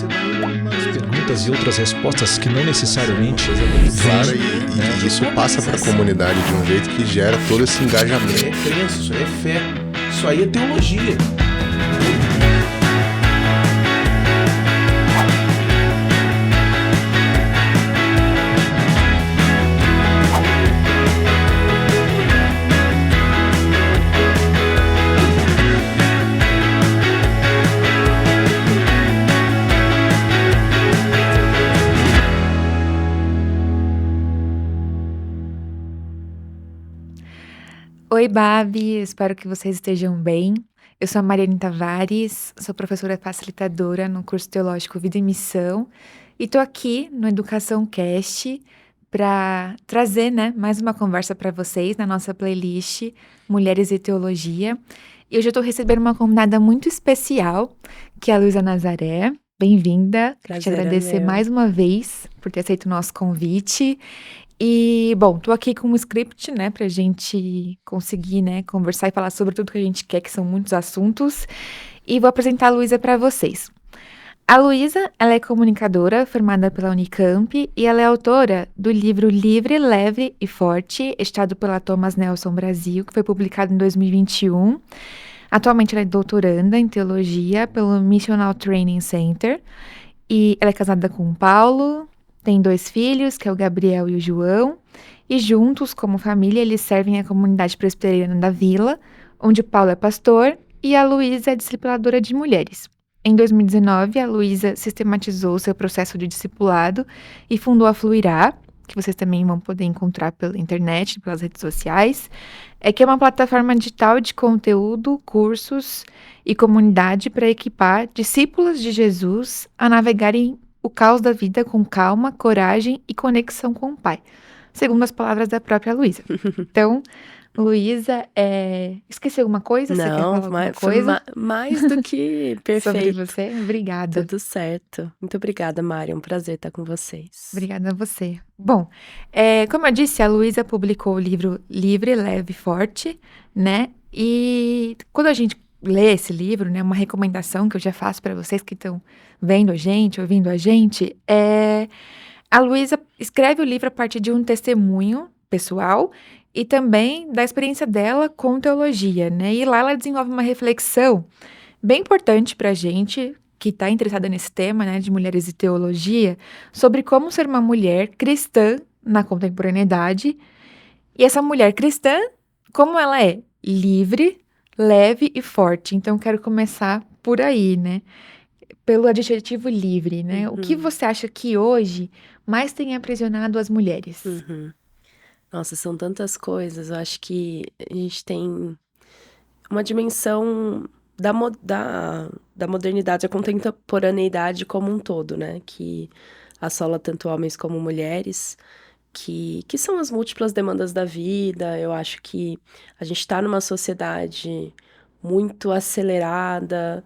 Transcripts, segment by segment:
você vai umas perguntas e outras respostas que não necessariamente clara e isso passa para a comunidade de um jeito que gera todo esse engajamento. Isso aí é crença, isso aí é fé, isso aí é teologia. Oi, Babi, espero que vocês estejam bem. Eu sou a Mariane Tavares, sou professora facilitadora no curso teológico Vida e Missão e tô aqui no Educação Cast para trazer, mais uma conversa para vocês na nossa playlist Mulheres e Teologia. E hoje eu tô recebendo uma convidada muito especial, que é a Luísa Nazaré. Bem-vinda. Quero te agradecer mais uma vez por ter aceito o nosso convite. E, bom, tô aqui com um script, pra gente conseguir, conversar e falar sobre tudo que a gente quer, que são muitos assuntos. E vou apresentar a Luísa para vocês. A Luísa, ela é comunicadora, formada pela Unicamp, e ela é autora do livro Livre, Leve e Forte, editado pela Thomas Nelson Brasil, que foi publicado em 2021. Atualmente ela é doutoranda em teologia pelo Missional Training Center, e ela é casada com o Paulo. Tem 2 filhos, que é o Gabriel e o João, e juntos, como família, eles servem a comunidade presbiteriana da Vila, onde o Paulo é pastor e a Luísa é discipuladora de mulheres. Em 2019, a Luísa sistematizou seu processo de discipulado e fundou a Fluirá, que vocês também vão poder encontrar pela internet, pelas redes sociais, que é uma plataforma digital de conteúdo, cursos e comunidade para equipar discípulas de Jesus a navegarem o caos da vida com calma, coragem e conexão com o Pai, segundo as palavras da própria Luísa. Então, Luísa, esqueci alguma coisa? Você quer falar alguma coisa? Mais do que perfeito. Sobre você? Obrigada. Tudo certo. Muito obrigada, Mari. É um prazer estar com vocês. Obrigada a você. Bom, como eu disse, a Luísa publicou o livro Livre, Leve e Forte, E quando a gente ler esse livro, uma recomendação que eu já faço para vocês que estão vendo a gente, ouvindo a gente, a Luísa escreve o livro a partir de um testemunho pessoal e também da experiência dela com teologia, E lá ela desenvolve uma reflexão bem importante para a gente que está interessada nesse tema, de mulheres e teologia, sobre como ser uma mulher cristã na contemporaneidade. E essa mulher cristã, como ela é livre, leve e forte. Então, quero começar por aí, pelo adjetivo livre, O que você acha que hoje mais tem aprisionado as mulheres? Nossa, são tantas coisas. Eu acho que a gente tem uma dimensão da modernidade, a contemporaneidade como um todo, Que assola tanto homens como mulheres, que são as múltiplas demandas da vida. Eu acho que a gente está numa sociedade muito acelerada,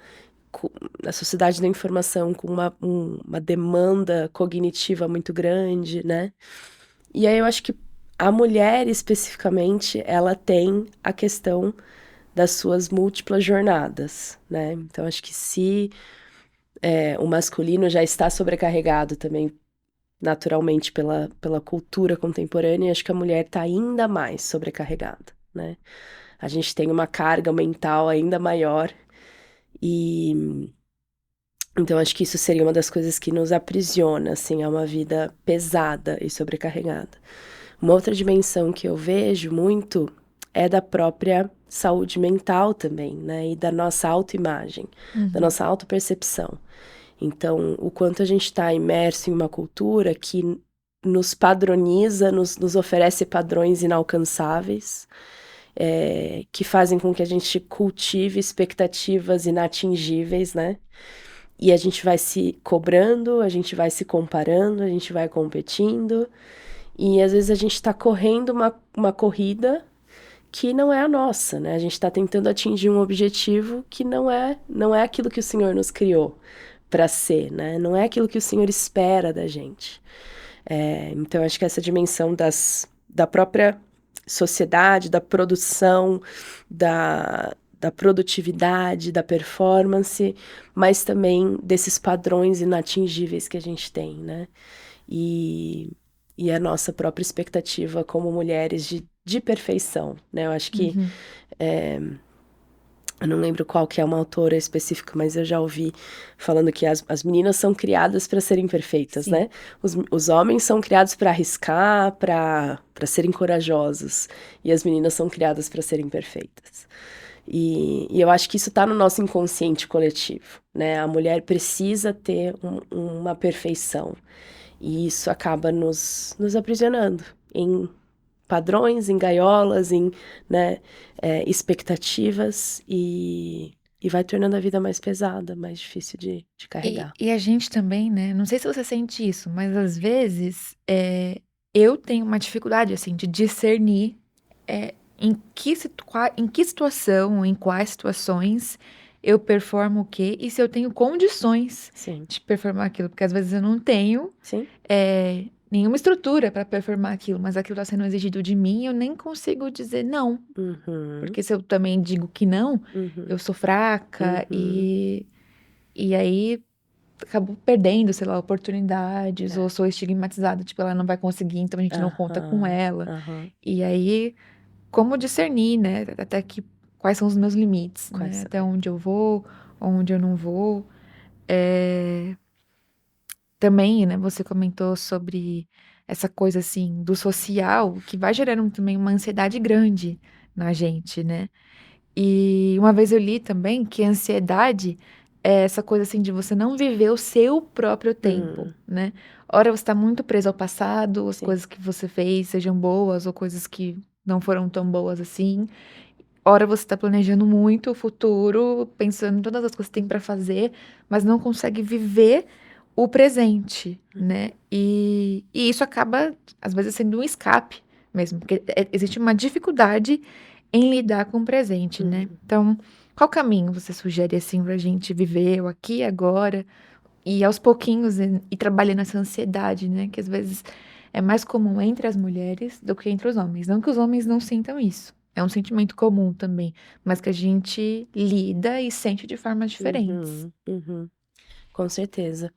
a sociedade da informação com uma demanda cognitiva muito grande, E aí eu acho que a mulher, especificamente, ela tem a questão das suas múltiplas jornadas, Então, acho que se o masculino já está sobrecarregado também, naturalmente, pela cultura contemporânea, acho que a mulher está ainda mais sobrecarregada, A gente tem uma carga mental ainda maior e... Então, acho que isso seria uma das coisas que nos aprisiona, a uma vida pesada e sobrecarregada. Uma outra dimensão que eu vejo muito é da própria saúde mental também, E da nossa autoimagem, da nossa autopercepção. Então, o quanto a gente está imerso em uma cultura que nos padroniza, nos oferece padrões inalcançáveis, que fazem com que a gente cultive expectativas inatingíveis, E a gente vai se cobrando, a gente vai se comparando, a gente vai competindo. E às vezes a gente está correndo uma corrida que não é a nossa, A gente está tentando atingir um objetivo que não é aquilo que o Senhor nos criou para ser, Não é aquilo que o Senhor espera da gente. Então, acho que essa dimensão da própria sociedade, da produção, da produtividade, da performance, mas também desses padrões inatingíveis que a gente tem, né? E a nossa própria expectativa como mulheres de perfeição, né? Eu acho que eu não lembro qual que é uma autora específica, mas eu já ouvi falando que as meninas são criadas para serem perfeitas, Sim. né? Os homens são criados para arriscar, para serem corajosos, e as meninas são criadas para serem perfeitas. E eu acho que isso está no nosso inconsciente coletivo, né? A mulher precisa ter uma perfeição, e isso acaba nos aprisionando em padrões, em gaiolas, em, né, expectativas, e vai tornando a vida mais pesada, mais difícil de carregar. E a gente também, né? Não sei se você sente isso, mas às vezes eu tenho uma dificuldade, assim, de discernir em que situação, em quais situações eu performo o quê e se eu tenho condições Sim, de performar aquilo, porque às vezes eu não tenho sim. nenhuma estrutura para performar aquilo, mas aquilo está sendo exigido de mim, eu nem consigo dizer não, Uhum, porque se eu também digo que não, uhum, eu sou fraca uhum. e aí acabo perdendo, sei lá, oportunidades, É. ou sou estigmatizada, tipo, ela não vai conseguir, então a gente não conta com Aham, ela. aham. E aí, como discernir, né? Até que quais são os meus limites, Quais né? são? Até onde eu vou, onde eu não vou. É, também, né, você comentou sobre essa coisa assim do social, que vai gerando também uma ansiedade grande na gente, né? E uma vez eu li também que a ansiedade é essa coisa assim de você não viver o seu próprio tempo, né? Ora você está muito preso ao passado, as Sim. coisas que você fez sejam boas ou coisas que não foram tão boas assim. Ora você está planejando muito o futuro, pensando em todas as coisas que tem para fazer, mas não consegue viver o presente, né? E isso acaba, às vezes, sendo um escape mesmo, porque existe uma dificuldade em lidar com o presente, né? Então, qual caminho você sugere, assim, pra gente viver o aqui e agora, e aos pouquinhos ir trabalhando essa ansiedade, né? Que às vezes é mais comum entre as mulheres do que entre os homens. Não que os homens não sintam isso. É um sentimento comum também, mas que a gente lida e sente de formas diferentes. Uhum. Com certeza.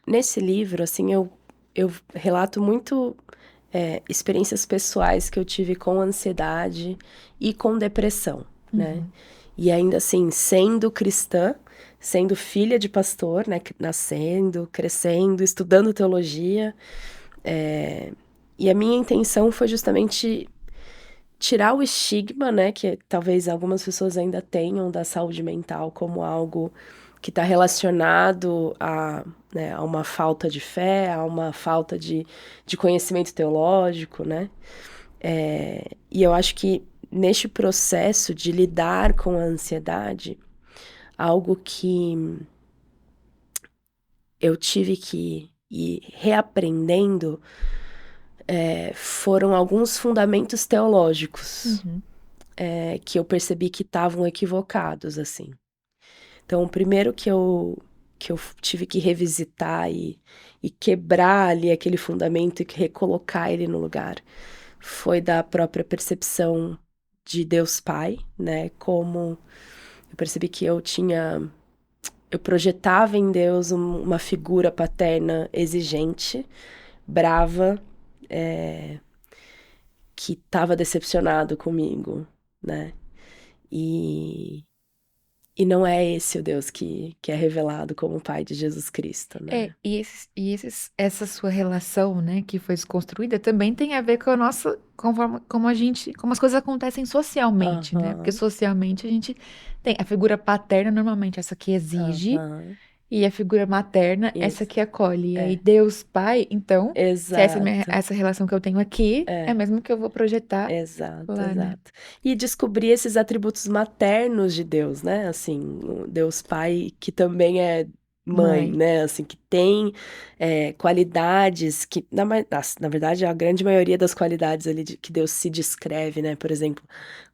Nesse livro, assim, eu relato muito experiências pessoais que eu tive com ansiedade e com depressão, né? E ainda assim, sendo cristã, sendo filha de pastor, né? Nascendo, crescendo, estudando teologia. E a minha intenção foi justamente tirar o estigma, né, que talvez algumas pessoas ainda tenham da saúde mental como algo que está relacionado né, a uma falta de fé, a uma falta de conhecimento teológico, né? E eu acho que neste processo de lidar com a ansiedade, algo que eu tive que ir reaprendendo foram alguns fundamentos teológicos. Que eu percebi que estavam equivocados, assim. Então, o primeiro que eu tive que revisitar e quebrar ali aquele fundamento e recolocar ele no lugar foi da própria percepção de Deus Pai, né? Como eu percebi que eu projetava em Deus uma figura paterna exigente, brava, que estava decepcionado comigo, né? E não é esse o Deus que é revelado como o Pai de Jesus Cristo, né? Essa sua relação, né, que foi desconstruída, também tem a ver com a nossa, como as coisas acontecem socialmente, né? Porque Aham, socialmente a gente tem a figura paterna, normalmente essa que exige, aham. e a figura materna, essa Isso, que acolhe. E aí é. Deus Pai, então, se Exato, essa relação que eu tenho aqui, é é. mesmo que eu vou projetar Exato, lá, né? exato. E descobrir esses atributos maternos de Deus, né? Assim, o Deus Pai que também é mãe, Mãe. né? Assim, que tem qualidades que, na verdade, a grande maioria das qualidades ali que Deus se descreve, né? Por exemplo,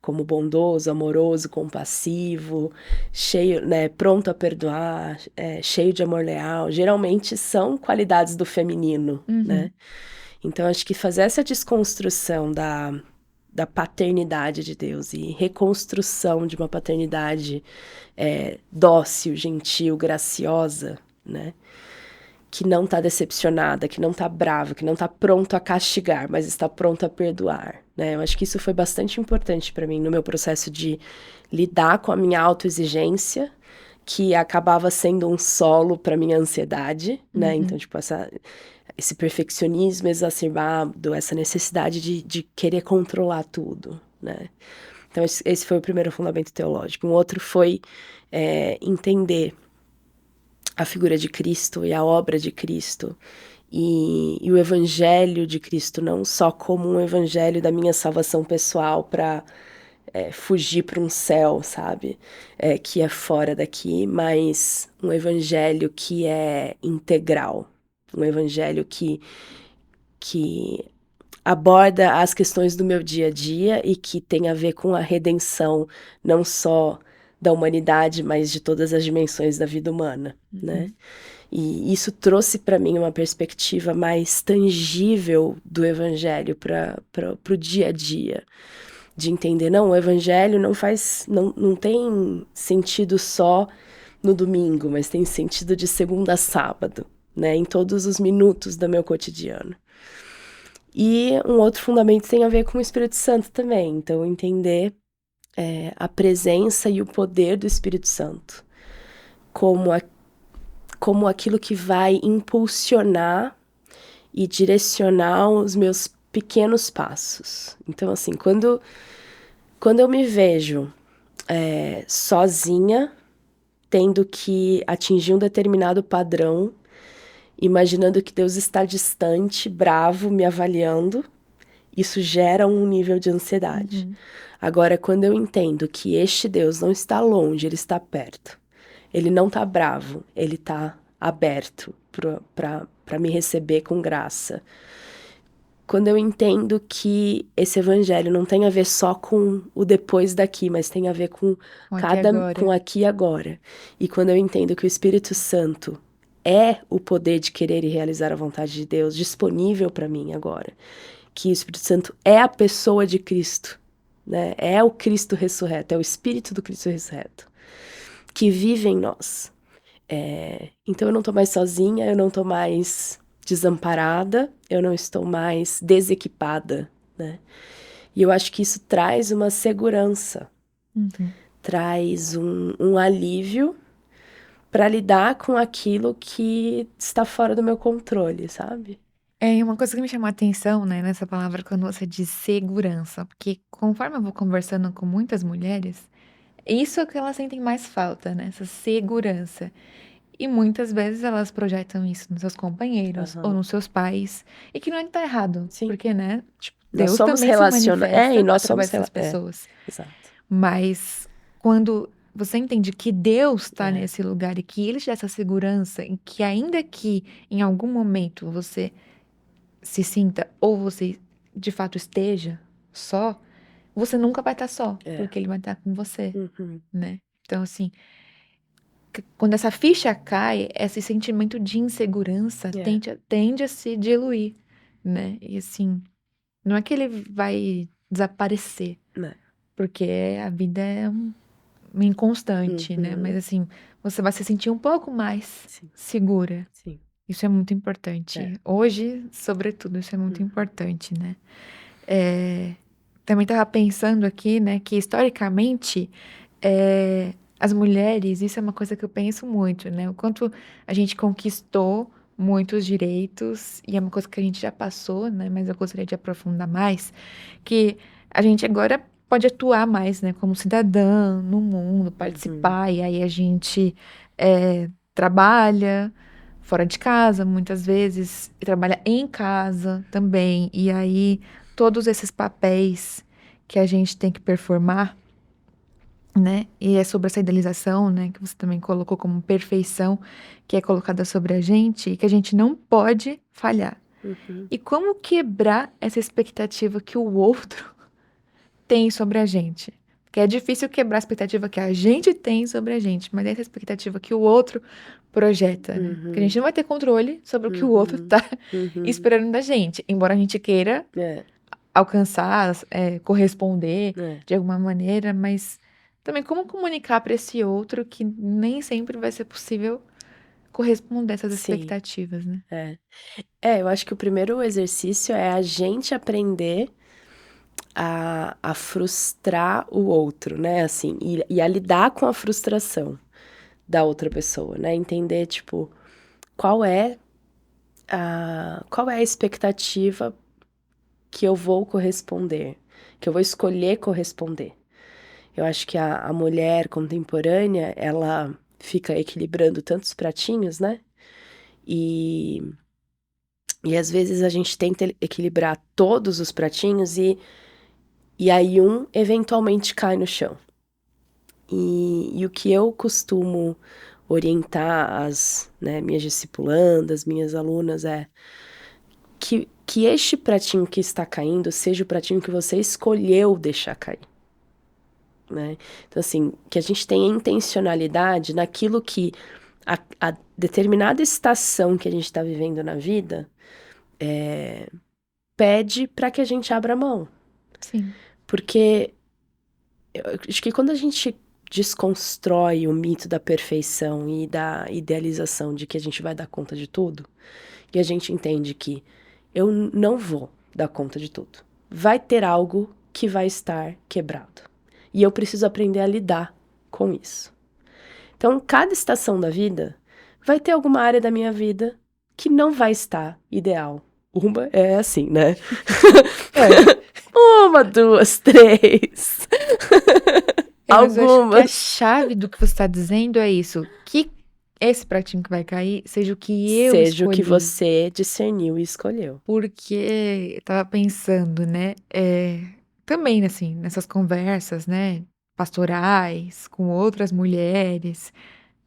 como bondoso, amoroso, compassivo, cheio, né? Pronto a perdoar, cheio de amor leal, geralmente são qualidades do feminino, né? Então, acho que fazer essa desconstrução da da paternidade de Deus e reconstrução de uma paternidade dócil, gentil, graciosa, né? Que não está decepcionada, que não está brava, que não está pronto a castigar, mas está pronto a perdoar, né? Eu acho que isso foi bastante importante para mim no meu processo de lidar com a minha autoexigência, que acabava sendo um solo para minha ansiedade, né? Então, tipo, esse perfeccionismo exacerbado, essa necessidade de querer controlar tudo, né? Então, esse foi o primeiro fundamento teológico. Um outro foi entender a figura de Cristo e a obra de Cristo e o evangelho de Cristo, não só como um evangelho da minha salvação pessoal para fugir para um céu, sabe? Que é fora daqui, mas um evangelho que é integral, um evangelho que aborda as questões do meu dia a dia e que tem a ver com a redenção, não só da humanidade, mas de todas as dimensões da vida humana, né? E isso trouxe para mim uma perspectiva mais tangível do evangelho para o dia a dia, de entender, não, o evangelho não tem sentido só no domingo, mas tem sentido de segunda a sábado, né? Em todos os minutos do meu cotidiano. E um outro fundamento tem a ver com o Espírito Santo também, então entender a presença e o poder do Espírito Santo como aquilo que vai impulsionar e direcionar os meus pequenos passos. Então, assim, quando eu me vejo sozinha, tendo que atingir um determinado padrão, imaginando que Deus está distante, bravo, me avaliando, isso gera um nível de ansiedade. Agora, quando eu entendo que este Deus não está longe, ele está perto, ele não está bravo, ele está aberto para me receber com graça. Quando eu entendo que esse evangelho não tem a ver só com o depois daqui, mas tem a ver com aqui e agora. E quando eu entendo que o Espírito Santo é o poder de querer e realizar a vontade de Deus disponível para mim agora, que o Espírito Santo é a pessoa de Cristo, né? É o Cristo ressurreto, é o Espírito do Cristo ressurreto, que vive em nós. Então eu não estou mais sozinha, eu não estou mais desamparada, eu não estou mais desequipada, né? E eu acho que isso traz uma segurança, traz um alívio para lidar com aquilo que está fora do meu controle, sabe? E uma coisa que me chamou a atenção, né, nessa palavra, quando você diz segurança, porque conforme eu vou conversando com muitas mulheres, isso é o que elas sentem mais falta, né, essa segurança. E muitas vezes elas projetam isso nos seus companheiros ou nos seus pais, e que não tá errado, Sim. porque, né, tipo, Nós Deus somos também se relaciona- manifesta e nós através somos das pessoas. Exato. Mas quando você entende que Deus está nesse lugar e que Ele te dá essa segurança, e que ainda que em algum momento você se sinta ou você de fato esteja só, você nunca vai estar só, porque Ele vai estar com você, né? Então, assim, quando essa ficha cai, esse sentimento de insegurança tende a se diluir, né? E assim, não é que ele vai desaparecer, Não. porque a vida é uma inconstante, né? Mas assim, você vai se sentir um pouco mais segura. Sim. Isso é muito importante. Hoje, sobretudo, isso é muito importante, né? Também estava pensando aqui, né, que historicamente as mulheres, isso é uma coisa que eu penso muito, né? O quanto a gente conquistou muitos direitos, e é uma coisa que a gente já passou, né? Mas eu gostaria de aprofundar mais, que a gente agora pode atuar mais, né? Como cidadã no mundo, participar, e aí a gente trabalha fora de casa, muitas vezes, e trabalha em casa também, e aí todos esses papéis que a gente tem que performar, né? E é sobre essa idealização, né? Que você também colocou como perfeição, que é colocada sobre a gente e que a gente não pode falhar. E como quebrar essa expectativa que o outro tem sobre a gente? Porque é difícil quebrar a expectativa que a gente tem sobre a gente, mas é essa expectativa que o outro projeta, né? Porque a gente não vai ter controle sobre o que o outro tá esperando da gente, embora a gente queira alcançar, corresponder É. de alguma maneira, mas também como comunicar para esse outro que nem sempre vai ser possível corresponder a essas Sim, expectativas, né? eu acho que o primeiro exercício é a gente aprender a frustrar o outro, né, assim, e a lidar com a frustração da outra pessoa, né, entender, tipo, qual é qual é a expectativa que eu vou corresponder, que eu vou escolher corresponder. Eu acho que a mulher contemporânea, ela fica equilibrando tantos pratinhos, né? E, e às vezes a gente tenta equilibrar todos os pratinhos e aí um eventualmente cai no chão. E o que eu costumo orientar as, né, minhas discipulandas, minhas alunas é que este pratinho que está caindo seja o pratinho que você escolheu deixar cair, né? Então, assim, que a gente tenha intencionalidade naquilo que a determinada estação que a gente está vivendo na vida pede para que a gente abra mão. Sim. Porque eu acho que quando a gente desconstrói o mito da perfeição e da idealização de que a gente vai dar conta de tudo, e a gente entende que eu não vou dar conta de tudo. Vai ter algo que vai estar quebrado. E eu preciso aprender a lidar com isso. Então, cada estação da vida vai ter alguma área da minha vida que não vai estar ideal. Uma é assim, né? Uma, duas, três. Mas eu acho que a Algumas. chave do que você está dizendo é isso. Que esse pratinho que vai cair seja o que eu Seja o que escolhi. você discerniu e escolheu. Porque eu tava pensando, né? Também, assim, nessas conversas, né? Pastorais, com outras mulheres,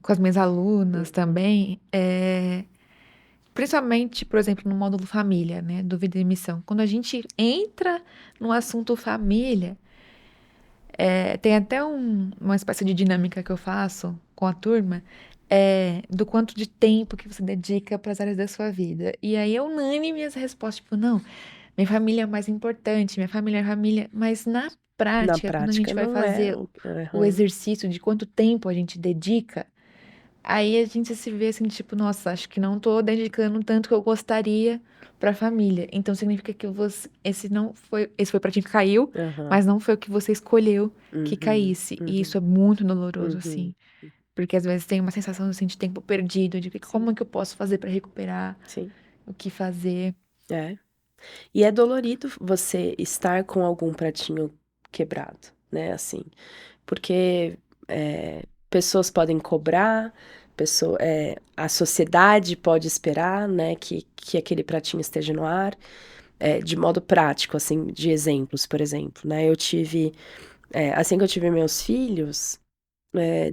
com as minhas alunas também. Principalmente, por exemplo, no módulo família, né? Do Vida e Missão. Quando a gente entra no assunto família, tem até uma espécie de dinâmica que eu faço com a turma, do quanto de tempo que você dedica para as áreas da sua vida. E aí é unânime as respostas, tipo, não, minha família é mais importante, minha família é família. Mas na Na prática, quando a gente prática, vai não fazer é. o exercício de quanto tempo a gente dedica, aí a gente se vê assim, tipo, nossa, acho que não tô dedicando tanto que eu gostaria pra família. Então significa que esse foi o pratinho que caiu, Aham. mas não foi o que você escolheu que Uhum, caísse. E uhum, isso é muito doloroso, uhum. assim. Porque às vezes tem uma sensação assim, de tempo perdido, de como é que eu posso fazer pra recuperar, Sim, o que fazer. é. E é dolorido você estar com algum pratinho quebrado, né, assim, porque pessoas podem cobrar, a sociedade pode esperar, né, que aquele pratinho esteja no ar, de modo prático, assim, de exemplos, por exemplo, né, assim que eu tive meus filhos,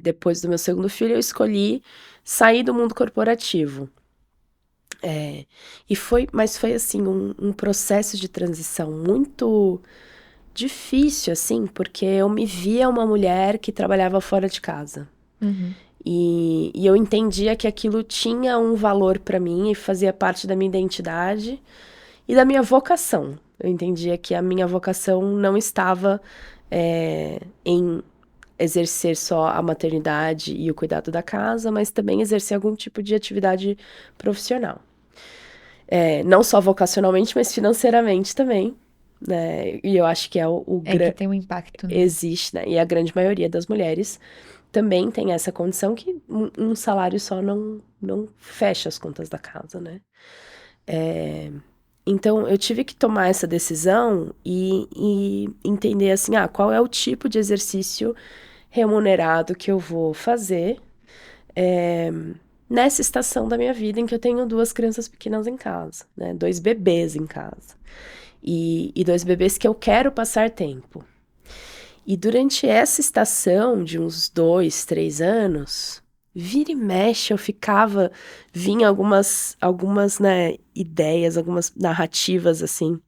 depois do meu segundo filho, eu escolhi sair do mundo corporativo. Mas foi assim, um processo de transição muito difícil, assim, porque eu me via uma mulher que trabalhava fora de casa. Uhum. E eu entendia que aquilo tinha um valor para mim e fazia parte da minha identidade e da minha vocação. Eu entendia que a minha vocação não estava em exercer só a maternidade e o cuidado da casa, mas também exercer algum tipo de atividade profissional. Não só vocacionalmente, mas financeiramente também, né? E eu acho que Que tem um impacto, né? existe, né? E a grande maioria das mulheres também tem essa condição que um salário só não fecha as contas da casa, né? Então, eu tive que tomar essa decisão e entender, assim, qual é o tipo de exercício remunerado que eu vou fazer nessa estação da minha vida em que eu tenho 2 crianças pequenas em casa, né? 2 bebês em casa. E 2 bebês que eu quero passar tempo. E durante essa estação de uns 2, 3 anos, vira e mexe vinha algumas, né, ideias, algumas narrativas, assim,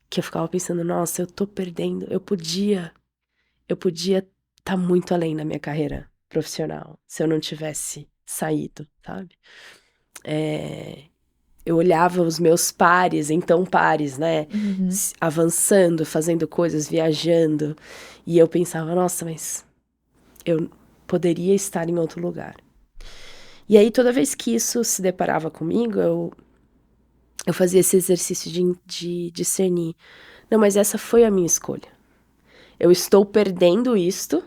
que eu ficava pensando, nossa, eu tô perdendo, eu podia estar muito além na minha carreira profissional, se eu não tivesse saído, sabe? eu olhava os meus pares, então pares, né? Uhum. Avançando, fazendo coisas, viajando. E eu pensava, nossa, mas eu poderia estar em outro lugar. E aí, toda vez que isso se deparava comigo, eu fazia esse exercício de discernir. Não, mas essa foi a minha escolha. Eu estou perdendo isto,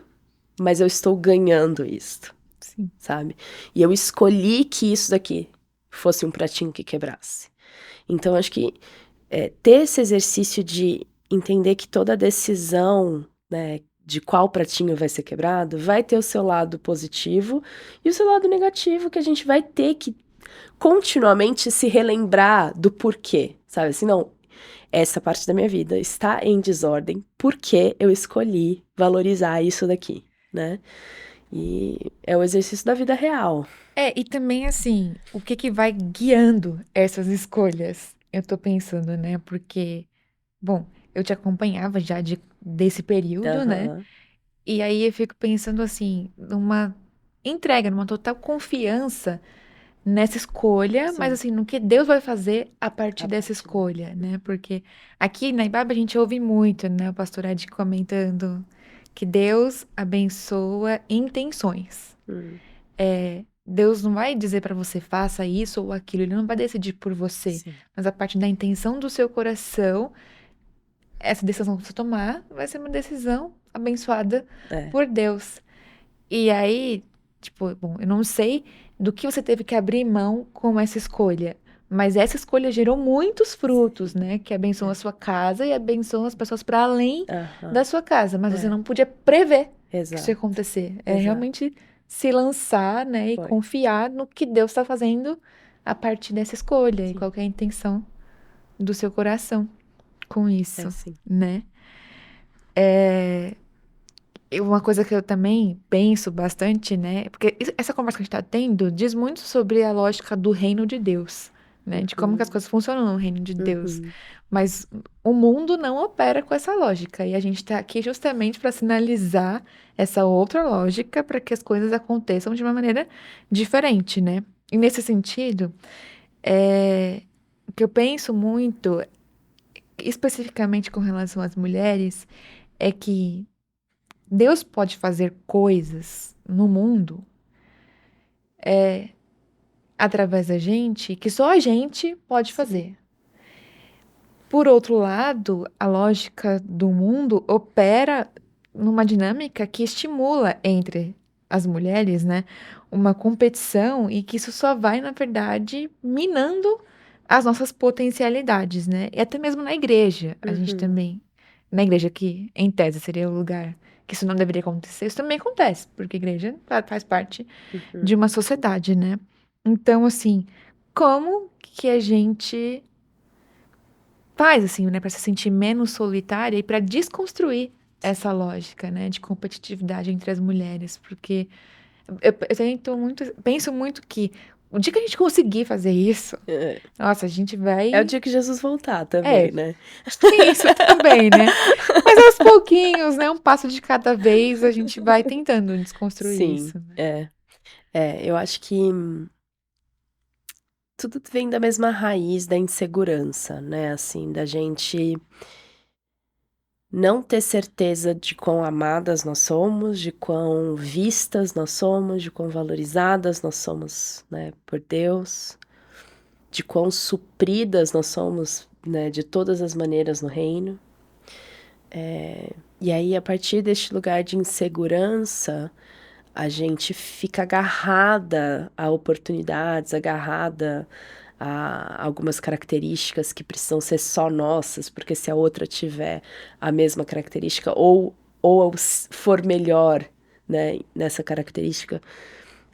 mas eu estou ganhando isto, Sim. sabe? E eu escolhi que isso daqui fosse um pratinho que quebrasse. Então, acho que ter esse exercício de entender que toda decisão, né, de qual pratinho vai ser quebrado, vai ter o seu lado positivo e o seu lado negativo, que a gente vai ter que continuamente se relembrar do porquê, sabe? Assim, não, essa parte da minha vida está em desordem porque eu escolhi valorizar isso daqui, né? E é o exercício da vida real. E também assim, o que que vai guiando essas escolhas? Eu tô pensando, né? Porque, bom, eu te acompanhava já desse período, né? Aham. E aí eu fico pensando assim, numa entrega, numa total confiança nessa escolha, mas Sim. assim, no que Deus vai fazer a partir A dessa partir escolha, né? Porque aqui na Ibaba a gente ouve muito, né? O pastor Ed comentando que Deus abençoa intenções. Deus não vai dizer para você faça isso ou aquilo, ele não vai decidir por você, Sim. mas a partir da intenção do seu coração, essa decisão que você tomar vai ser uma decisão abençoada por Deus. E aí, tipo, bom, eu não sei do que você teve que abrir mão com essa escolha, mas essa escolha gerou muitos frutos, né? Que abençoam a sua casa e abençoam as pessoas para além Aham. da sua casa, mas você não podia prever que isso ia Exato. acontecer. É Exato. realmente se lançar, né, e Foi. confiar no que Deus está fazendo a partir dessa escolha e Sim. qual que é a intenção do seu coração com isso, Sim. né? E uma coisa que eu também penso bastante, né? Porque essa conversa que a gente está tendo diz muito sobre a lógica do reino de Deus, né? De como que as coisas funcionam no reino de Deus. Mas o mundo não opera com essa lógica. E a gente está aqui justamente para sinalizar essa outra lógica para que as coisas aconteçam de uma maneira diferente, né? E nesse sentido, o que eu penso muito, especificamente com relação às mulheres, é que Deus pode fazer coisas no mundo através da gente que só a gente pode fazer. Por outro lado, a lógica do mundo opera numa dinâmica que estimula entre as mulheres, né, uma competição e que isso só vai, na verdade, minando as nossas potencialidades, né? E até mesmo na igreja, a gente também, na igreja que, em tese, seria o lugar que isso não deveria acontecer, isso também acontece, porque a igreja faz parte de uma sociedade, né? Então, assim, como que a gente faz, assim, né, para se sentir menos solitária e para desconstruir essa lógica, né, de competitividade entre as mulheres? Porque penso muito que o dia que a gente conseguir fazer isso, nossa, a gente vai. É o dia que Jesus voltar também, né? Tem isso também, né? Mas aos pouquinhos, né? Um passo de cada vez, a gente vai tentando desconstruir Sim, isso, né? eu acho que tudo vem da mesma raiz da insegurança, né? Assim, da gente não ter certeza de quão amadas nós somos, de quão vistas nós somos, de quão valorizadas nós somos, né, por Deus, de quão supridas nós somos, né, de todas as maneiras no reino. E aí, a partir deste lugar de insegurança, a gente fica agarrada a oportunidades, agarrada a algumas características que precisam ser só nossas, porque se a outra tiver a mesma característica ou for melhor, né, nessa característica,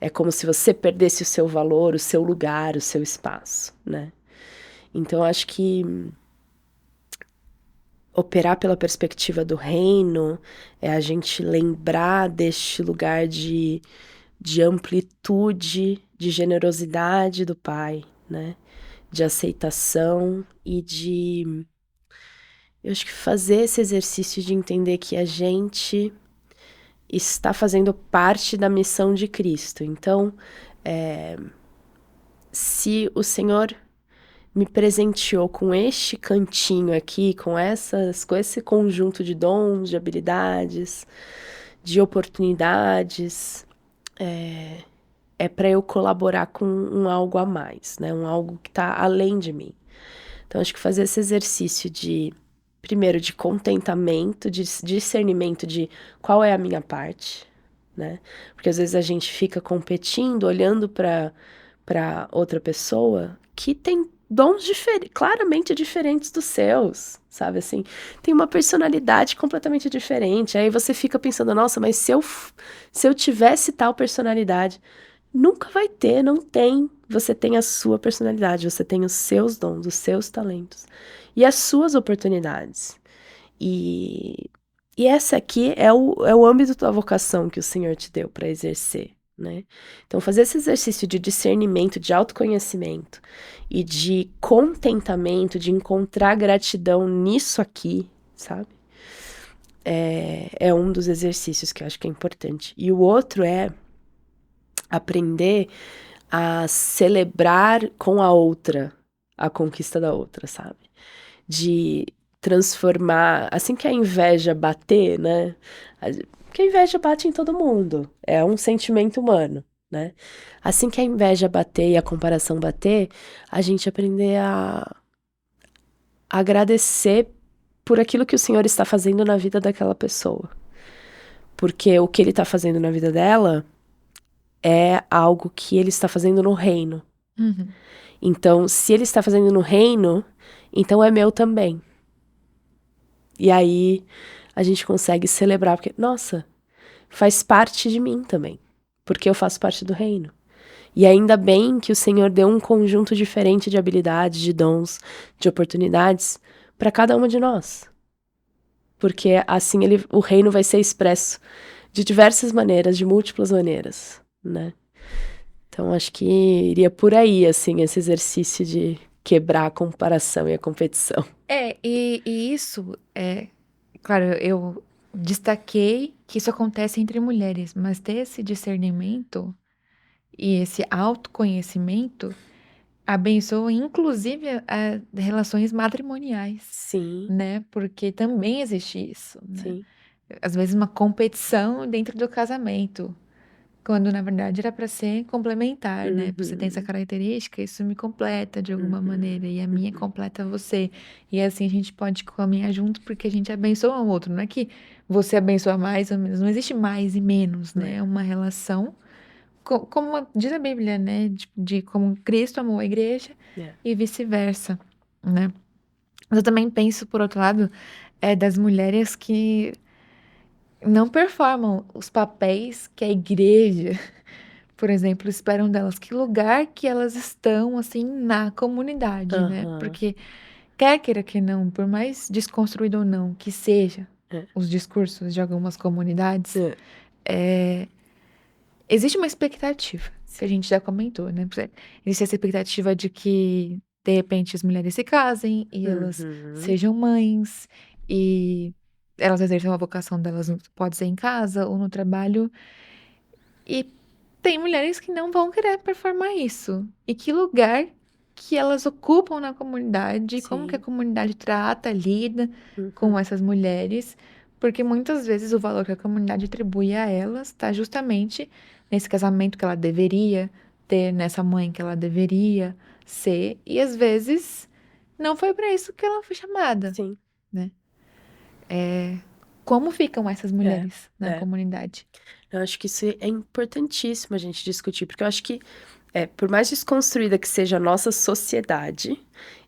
é como se você perdesse o seu valor, o seu lugar, o seu espaço, né? Então, acho que operar pela perspectiva do reino é a gente lembrar deste lugar de amplitude, de generosidade do Pai, né? De aceitação e eu acho que fazer esse exercício de entender que a gente está fazendo parte da missão de Cristo. Então, se o Senhor me presenteou com este cantinho aqui, com esse conjunto de dons, de habilidades, de oportunidades, é para eu colaborar com um algo a mais, né? Um algo que está além de mim. Então, acho que fazer esse exercício primeiro, de contentamento, de discernimento de qual é a minha parte, né? Porque às vezes a gente fica competindo, olhando para outra pessoa que tem dons claramente diferentes dos seus, sabe assim? Tem uma personalidade completamente diferente. Aí você fica pensando, nossa, mas se eu tivesse tal personalidade, nunca vai ter, não tem. Você tem a sua personalidade, você tem os seus dons, os seus talentos e as suas oportunidades. E essa aqui é o âmbito da vocação que o Senhor te deu para exercer, né? Então, fazer esse exercício de discernimento, de autoconhecimento e de contentamento, de encontrar gratidão nisso aqui, sabe? É um dos exercícios que eu acho que é importante. E o outro é aprender a celebrar com a outra a conquista da outra, sabe? De transformar, assim que a inveja bater, né? Porque a inveja bate em todo mundo, é um sentimento humano, né? Assim que a inveja bater e a comparação bater, a gente aprender a agradecer por aquilo que o Senhor está fazendo na vida daquela pessoa. Porque o que Ele está fazendo na vida dela é algo que Ele está fazendo no reino. Uhum. Então, se Ele está fazendo no reino, então é meu também. E aí a gente consegue celebrar, porque, nossa, faz parte de mim também, porque eu faço parte do reino. E ainda bem que o Senhor deu um conjunto diferente de habilidades, de dons, de oportunidades para cada uma de nós. Porque assim o reino vai ser expresso de diversas maneiras, de múltiplas maneiras, né? Então acho que iria por aí, assim, esse exercício de quebrar a comparação e a competição. E isso claro, eu destaquei que isso acontece entre mulheres, mas ter esse discernimento e esse autoconhecimento abençoa inclusive relações matrimoniais, Sim, né? Porque também existe isso, né? sim. Às vezes uma competição dentro do casamento, quando na verdade era para ser complementar, né? Você tem essa característica, isso me completa de alguma maneira, e a minha completa você. E assim a gente pode caminhar junto porque a gente abençoa o outro. Não é que você abençoa mais ou menos, não existe mais e menos, né? É uma relação, como diz a Bíblia, né? De como Cristo amou a igreja e vice-versa, né? Mas eu também penso, por outro lado, das mulheres que não performam os papéis que a igreja, por exemplo, esperam delas. Que lugar que elas estão, assim, na comunidade, né? Aham. Porque, quer queira que não, por mais desconstruído ou não que seja É. os discursos de algumas comunidades, É. existe uma expectativa, que a gente já comentou, né? Existe essa expectativa de que, de repente, as mulheres se casem e elas sejam mães e elas exerçam a vocação delas, pode ser em casa ou no trabalho. E tem mulheres que não vão querer performar isso. E que lugar que elas ocupam na comunidade, como que a Sim. comunidade trata, lida com essas mulheres, porque muitas vezes o valor que a comunidade atribui a elas está justamente nesse casamento que ela deveria ter, nessa mãe que ela deveria ser, e às vezes não foi para isso que ela foi chamada, Sim. né? Como ficam essas mulheres na é. comunidade? Eu acho que isso é importantíssimo a gente discutir, porque eu acho que, por mais desconstruída que seja a nossa sociedade,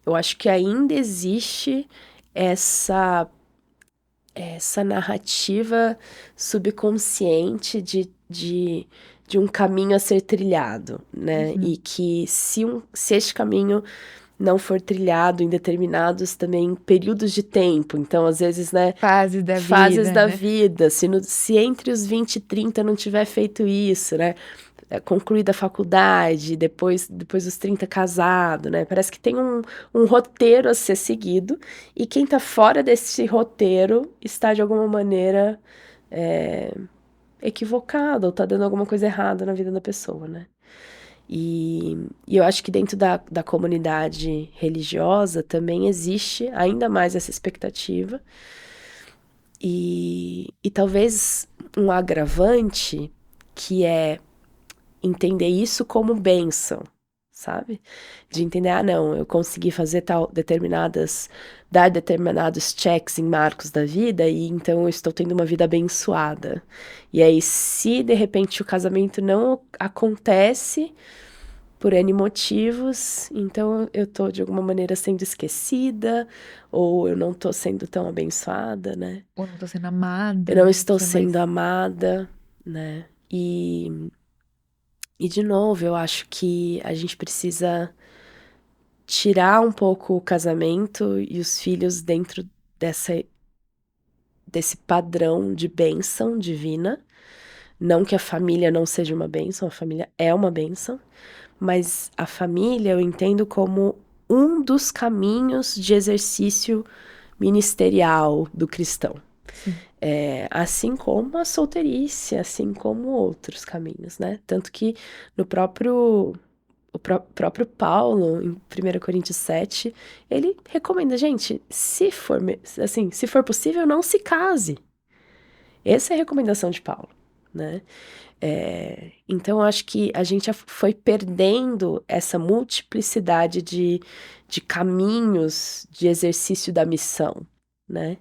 eu acho que ainda existe essa narrativa subconsciente de um caminho a ser trilhado, né? E que se este caminho não for trilhado em determinados também períodos de tempo, então às vezes, né, Fases da fases vida, da né? vida, se entre os 20 e 30 não tiver feito isso, né, concluída a faculdade, depois dos 30 casado, né, parece que tem um roteiro a ser seguido, e quem tá fora desse roteiro está de alguma maneira equivocado, ou tá dando alguma coisa errada na vida da pessoa, né. E eu acho que dentro da comunidade religiosa também existe ainda mais essa expectativa. E talvez um agravante que é entender isso como bênção, sabe? De entender, não, eu consegui fazer dar determinados checks em marcos da vida e então eu estou tendo uma vida abençoada. E aí, se de repente o casamento não acontece por N motivos, então eu tô de alguma maneira sendo esquecida, ou eu não tô sendo tão abençoada, né? Ou não tô sendo amada, Eu não né? estou Que é sendo mais... amada, né? E de novo, eu acho que a gente precisa tirar um pouco o casamento e os filhos dentro desse padrão de bênção divina. Não que a família não seja uma bênção, a família é uma bênção, mas a família eu entendo como um dos caminhos de exercício ministerial do cristão. Assim como a solteirice, assim como outros caminhos, né? Tanto que no próprio Paulo, em 1 Coríntios 7, ele recomenda, gente, se for possível, não se case. Essa é a recomendação de Paulo, né? Então, eu acho que a gente foi perdendo essa multiplicidade de caminhos de exercício da missão, né?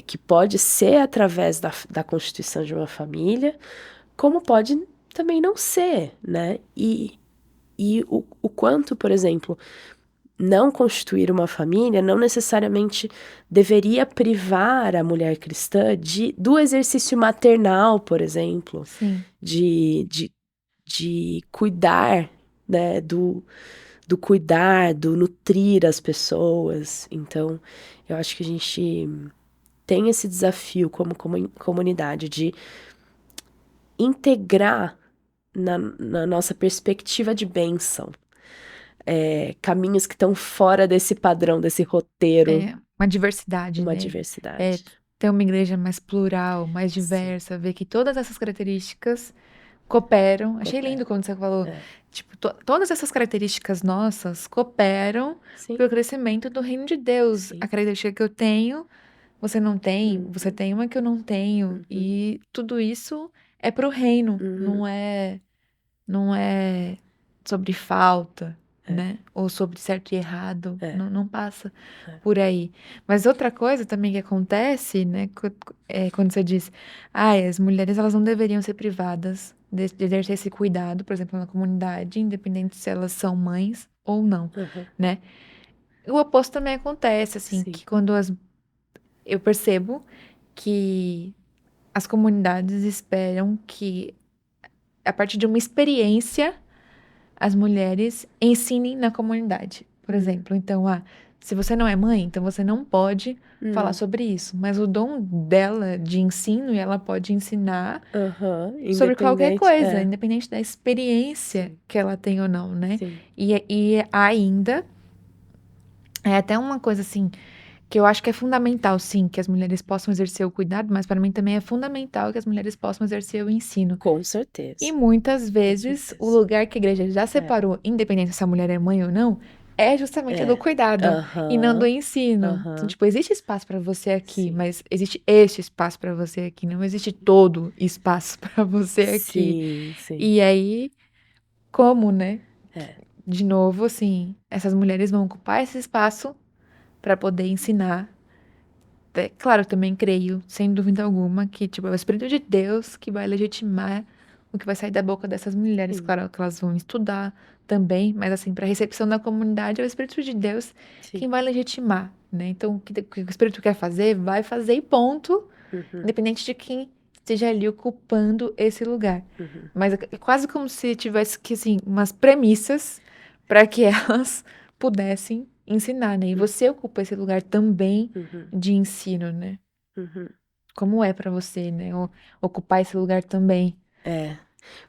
Que pode ser através da constituição de uma família, como pode também não ser, né? E o quanto, por exemplo, não constituir uma família não necessariamente deveria privar a mulher cristã do exercício maternal, por exemplo, Sim. de cuidar, né, do cuidar, do nutrir as pessoas. Então, eu acho que a gente tem esse desafio como comunidade de integrar na nossa perspectiva de bênção caminhos que estão fora desse padrão, desse roteiro, Uma diversidade, uma né? diversidade. Ter uma igreja mais plural, mais Sim. diversa, ver que todas essas características cooperam. Achei lindo quando você falou, tipo, todas essas características nossas cooperam Sim. para o crescimento do reino de Deus. Sim. A característica que eu tenho, você não tem, você tem uma que eu não tenho. E tudo isso é para o reino, não é sobre falta, né? Ou sobre certo e errado, não passa por aí. Mas outra coisa também que acontece, né, quando você diz, as mulheres elas não deveriam ser privadas de exercer esse cuidado, por exemplo, na comunidade, independente se elas são mães ou não, né? O oposto também acontece, assim, Sim. que eu percebo que as comunidades esperam que, a partir de uma experiência, as mulheres ensinem na comunidade, por exemplo. Então, se você não é mãe, então você não pode falar sobre isso. Mas o dom dela de ensino, ela pode ensinar sobre qualquer coisa, independente da experiência que ela tem ou não, né? Sim. E ainda, é até uma coisa assim, que eu acho que é fundamental, sim, que as mulheres possam exercer o cuidado, mas para mim também é fundamental que as mulheres possam exercer o ensino. Com certeza. E muitas vezes o lugar que a igreja já separou, independente se a mulher é mãe ou não, é justamente do cuidado e não do ensino. Então, tipo, existe espaço para você aqui, mas existe este espaço para você aqui, não existe todo espaço para você aqui. Sim. E aí, como, né? De novo, assim, essas mulheres vão ocupar esse espaço para poder ensinar. Claro, eu também creio, sem dúvida alguma, que tipo, é o Espírito de Deus que vai legitimar o que vai sair da boca dessas mulheres. Claro que elas vão estudar também, mas assim, para a recepção da comunidade, é o Espírito de Deus quem vai legitimar, né? Então, o que o Espírito quer fazer, vai fazer e ponto, independente de quem esteja ali ocupando esse lugar. Mas é quase como se tivesse que, assim, umas premissas para que elas pudessem ensinar, né? E você ocupa esse lugar também de ensino, né? Como é pra você, né? Ocupar esse lugar também.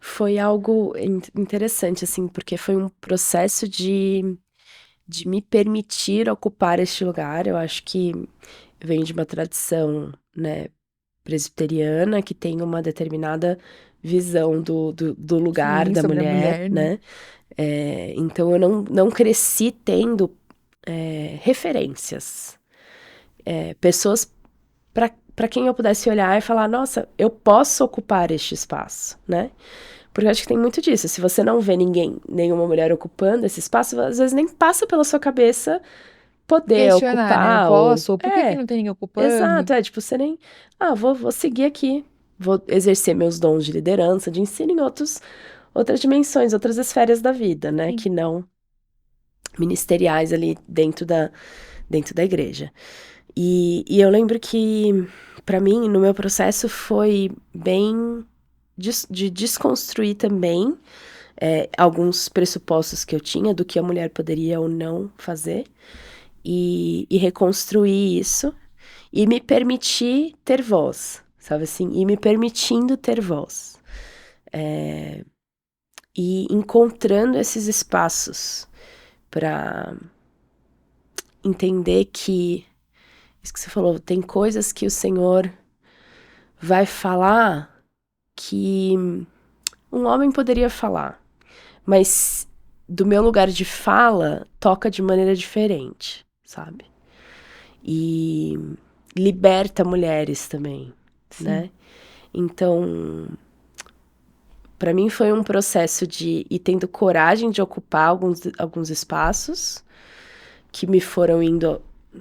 Foi algo interessante, assim, porque foi um processo de me permitir ocupar este lugar. Eu acho que vem de uma tradição, né, presbiteriana, que tem uma determinada visão do lugar Sim, da sobre a mulher, mulher, né? né? Então eu não cresci tendo referências, pessoas para quem eu pudesse olhar e falar, nossa, eu posso ocupar este espaço, né? Porque eu acho que tem muito disso. Se você não vê nenhuma mulher ocupando esse espaço, às vezes nem passa pela sua cabeça poder Questionar, né? Eu ocupar ou... posso? Ou por que não tem ninguém ocupando? Exato, tipo, você nem... vou seguir aqui, vou exercer meus dons de liderança, de ensino em outras dimensões, outras esferas da vida, né? Sim. Que não ministeriais ali dentro da igreja. E eu lembro que, para mim, no meu processo foi bem de desconstruir também alguns pressupostos que eu tinha do que a mulher poderia ou não fazer e reconstruir isso e me permitir ter voz, sabe assim? E me permitindo ter voz. E encontrando esses espaços para entender que, isso que você falou, tem coisas que o Senhor vai falar que um homem poderia falar, mas do meu lugar de fala toca de maneira diferente, sabe? E liberta mulheres também, Sim. né? Então, para mim foi um processo de ir tendo coragem de ocupar alguns espaços que me foram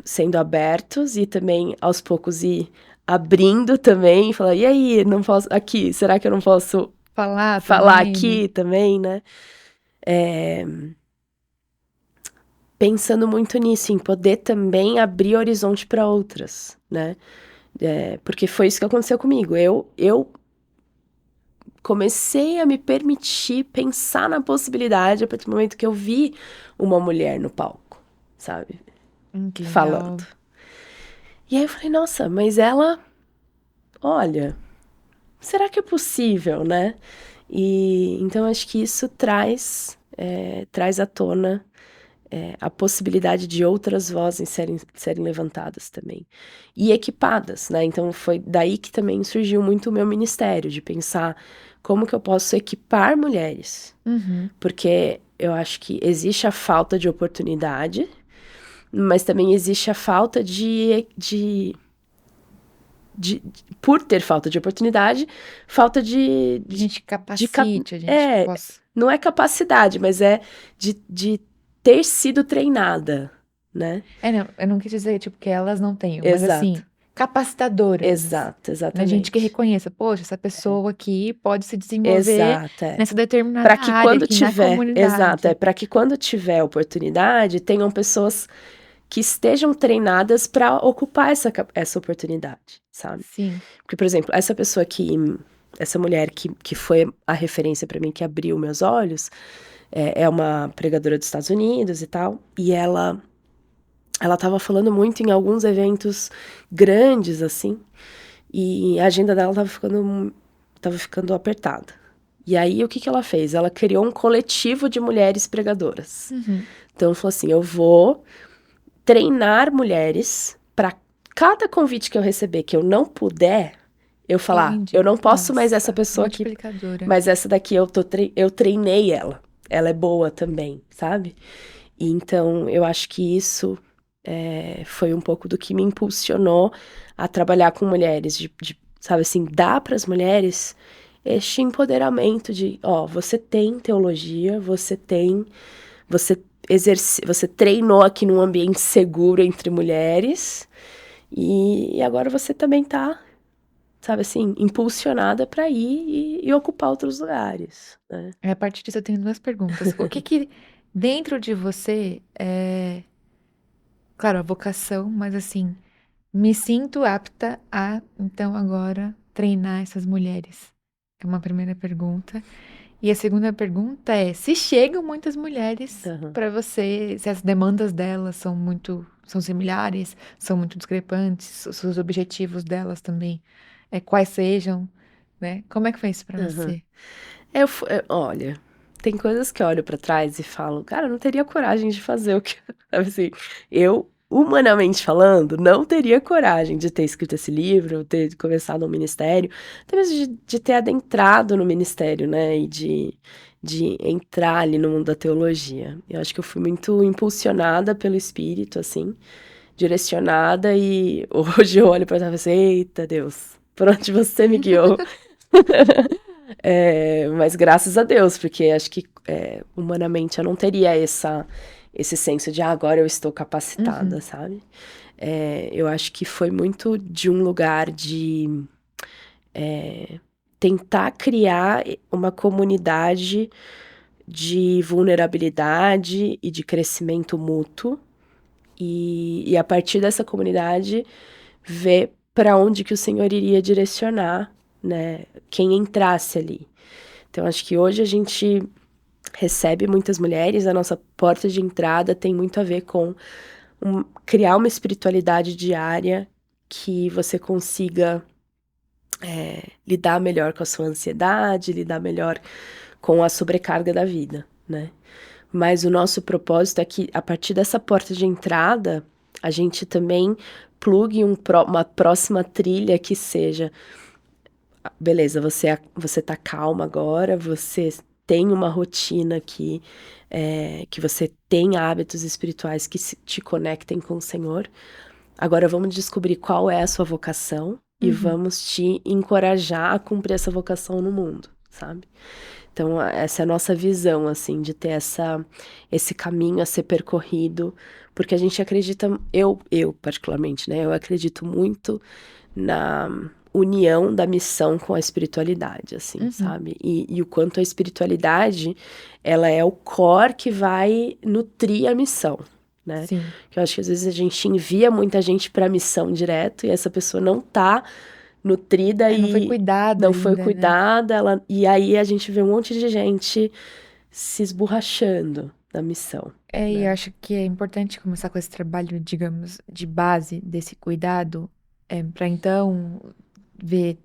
sendo abertos e também aos poucos ir abrindo também, e falar, e aí, não posso, aqui, será que eu não posso Falar falar também, né? aqui também, né? Pensando muito nisso, em poder também abrir horizonte para outras, né? Porque foi isso que aconteceu comigo. Eu comecei a me permitir pensar na possibilidade a partir do momento que eu vi uma mulher no palco, sabe? Que legal. Falando. E aí eu falei, nossa, mas ela, olha, será que é possível, né? E então acho que isso traz à tona a possibilidade de outras vozes serem levantadas também. E equipadas, né? Então foi daí que também surgiu muito o meu ministério, de pensar como que eu posso equipar mulheres. Uhum. Porque eu acho que existe a falta de oportunidade, mas também existe a falta por ter falta de oportunidade, falta de A gente capacite, a gente possa. não é capacidade, mas é de ter sido treinada, né? Não, eu não quis dizer, tipo, que elas não tenham, mas Exato. assim, capacitadoras. Exato, Né? exatamente. Gente que reconheça, poxa, essa pessoa aqui pode se desenvolver Exato, nessa determinada para que área quando aqui na tiver, comunidade. exato, para que quando tiver oportunidade, tenham pessoas que estejam treinadas para ocupar essa oportunidade, sabe? Sim. Porque, por exemplo, essa mulher que foi a referência para mim, que abriu meus olhos, é uma pregadora dos Estados Unidos e tal, e ela estava falando muito em alguns eventos grandes, assim, e a agenda dela estava ficando apertada. E aí, o que ela fez? Ela criou um coletivo de mulheres pregadoras. Uhum. Então, falou assim, eu vou treinar mulheres para cada convite que eu receber que eu não puder, eu falar, Entendi. eu não posso mais Nossa, essa pessoa aqui, multiplicadora. mas essa daqui eu treinei ela. Ela é boa também, sabe? E então, eu acho que isso foi um pouco do que me impulsionou a trabalhar com mulheres, sabe assim, dar para as mulheres este empoderamento de, você tem teologia, você treinou aqui num ambiente seguro entre mulheres e agora você também tá, sabe assim, impulsionada para ir e ocupar outros lugares, né? A partir disso eu tenho duas perguntas. O que dentro de você claro, a vocação, mas assim, me sinto apta a, então, agora treinar essas mulheres? É uma primeira pergunta. E a segunda pergunta é: se chegam muitas mulheres para você, se as demandas delas são similares, são muito discrepantes, os objetivos delas também, quais sejam, né? Como é que foi isso para você? Olha, tem coisas que eu olho para trás e falo, cara, eu não teria coragem de fazer o que, sabe assim, humanamente falando, não teria coragem de ter escrito esse livro, ter começado um ministério, até mesmo de ter adentrado no ministério, né? E de entrar ali no mundo da teologia. Eu acho que eu fui muito impulsionada pelo Espírito, assim, direcionada, e hoje eu olho pra trás e falo assim, eita Deus, por onde você me guiou? Mas graças a Deus, porque acho que humanamente eu não teria esse senso de agora eu estou capacitada, sabe? Eu acho que foi muito de um lugar de tentar criar uma comunidade de vulnerabilidade e de crescimento mútuo, e a partir dessa comunidade ver para onde que o Senhor iria direcionar, né, quem entrasse ali. Então, acho que hoje a gente recebe muitas mulheres, a nossa porta de entrada tem muito a ver com criar uma espiritualidade diária que você consiga lidar melhor com a sua ansiedade, lidar melhor com a sobrecarga da vida, né? Mas o nosso propósito é que, a partir dessa porta de entrada, a gente também plugue uma próxima trilha que seja... Beleza, você tá calma agora, você tem uma rotina que você tem hábitos espirituais que te conectem com o Senhor. Agora vamos descobrir qual é a sua vocação e vamos te encorajar a cumprir essa vocação no mundo, sabe? Então, essa é a nossa visão, assim, de ter esse caminho a ser percorrido, porque a gente acredita, eu particularmente, né, eu acredito muito na união da missão com a espiritualidade, assim, sabe? E o quanto a espiritualidade, ela é o core que vai nutrir a missão, né? Sim. Que eu acho que às vezes a gente envia muita gente pra missão direto e essa pessoa não tá nutrida Não foi cuidada não foi ainda, né? cuidada, e aí a gente vê um monte de gente se esborrachando na missão. E eu acho que é importante começar com esse trabalho, digamos, de base desse cuidado, para então ver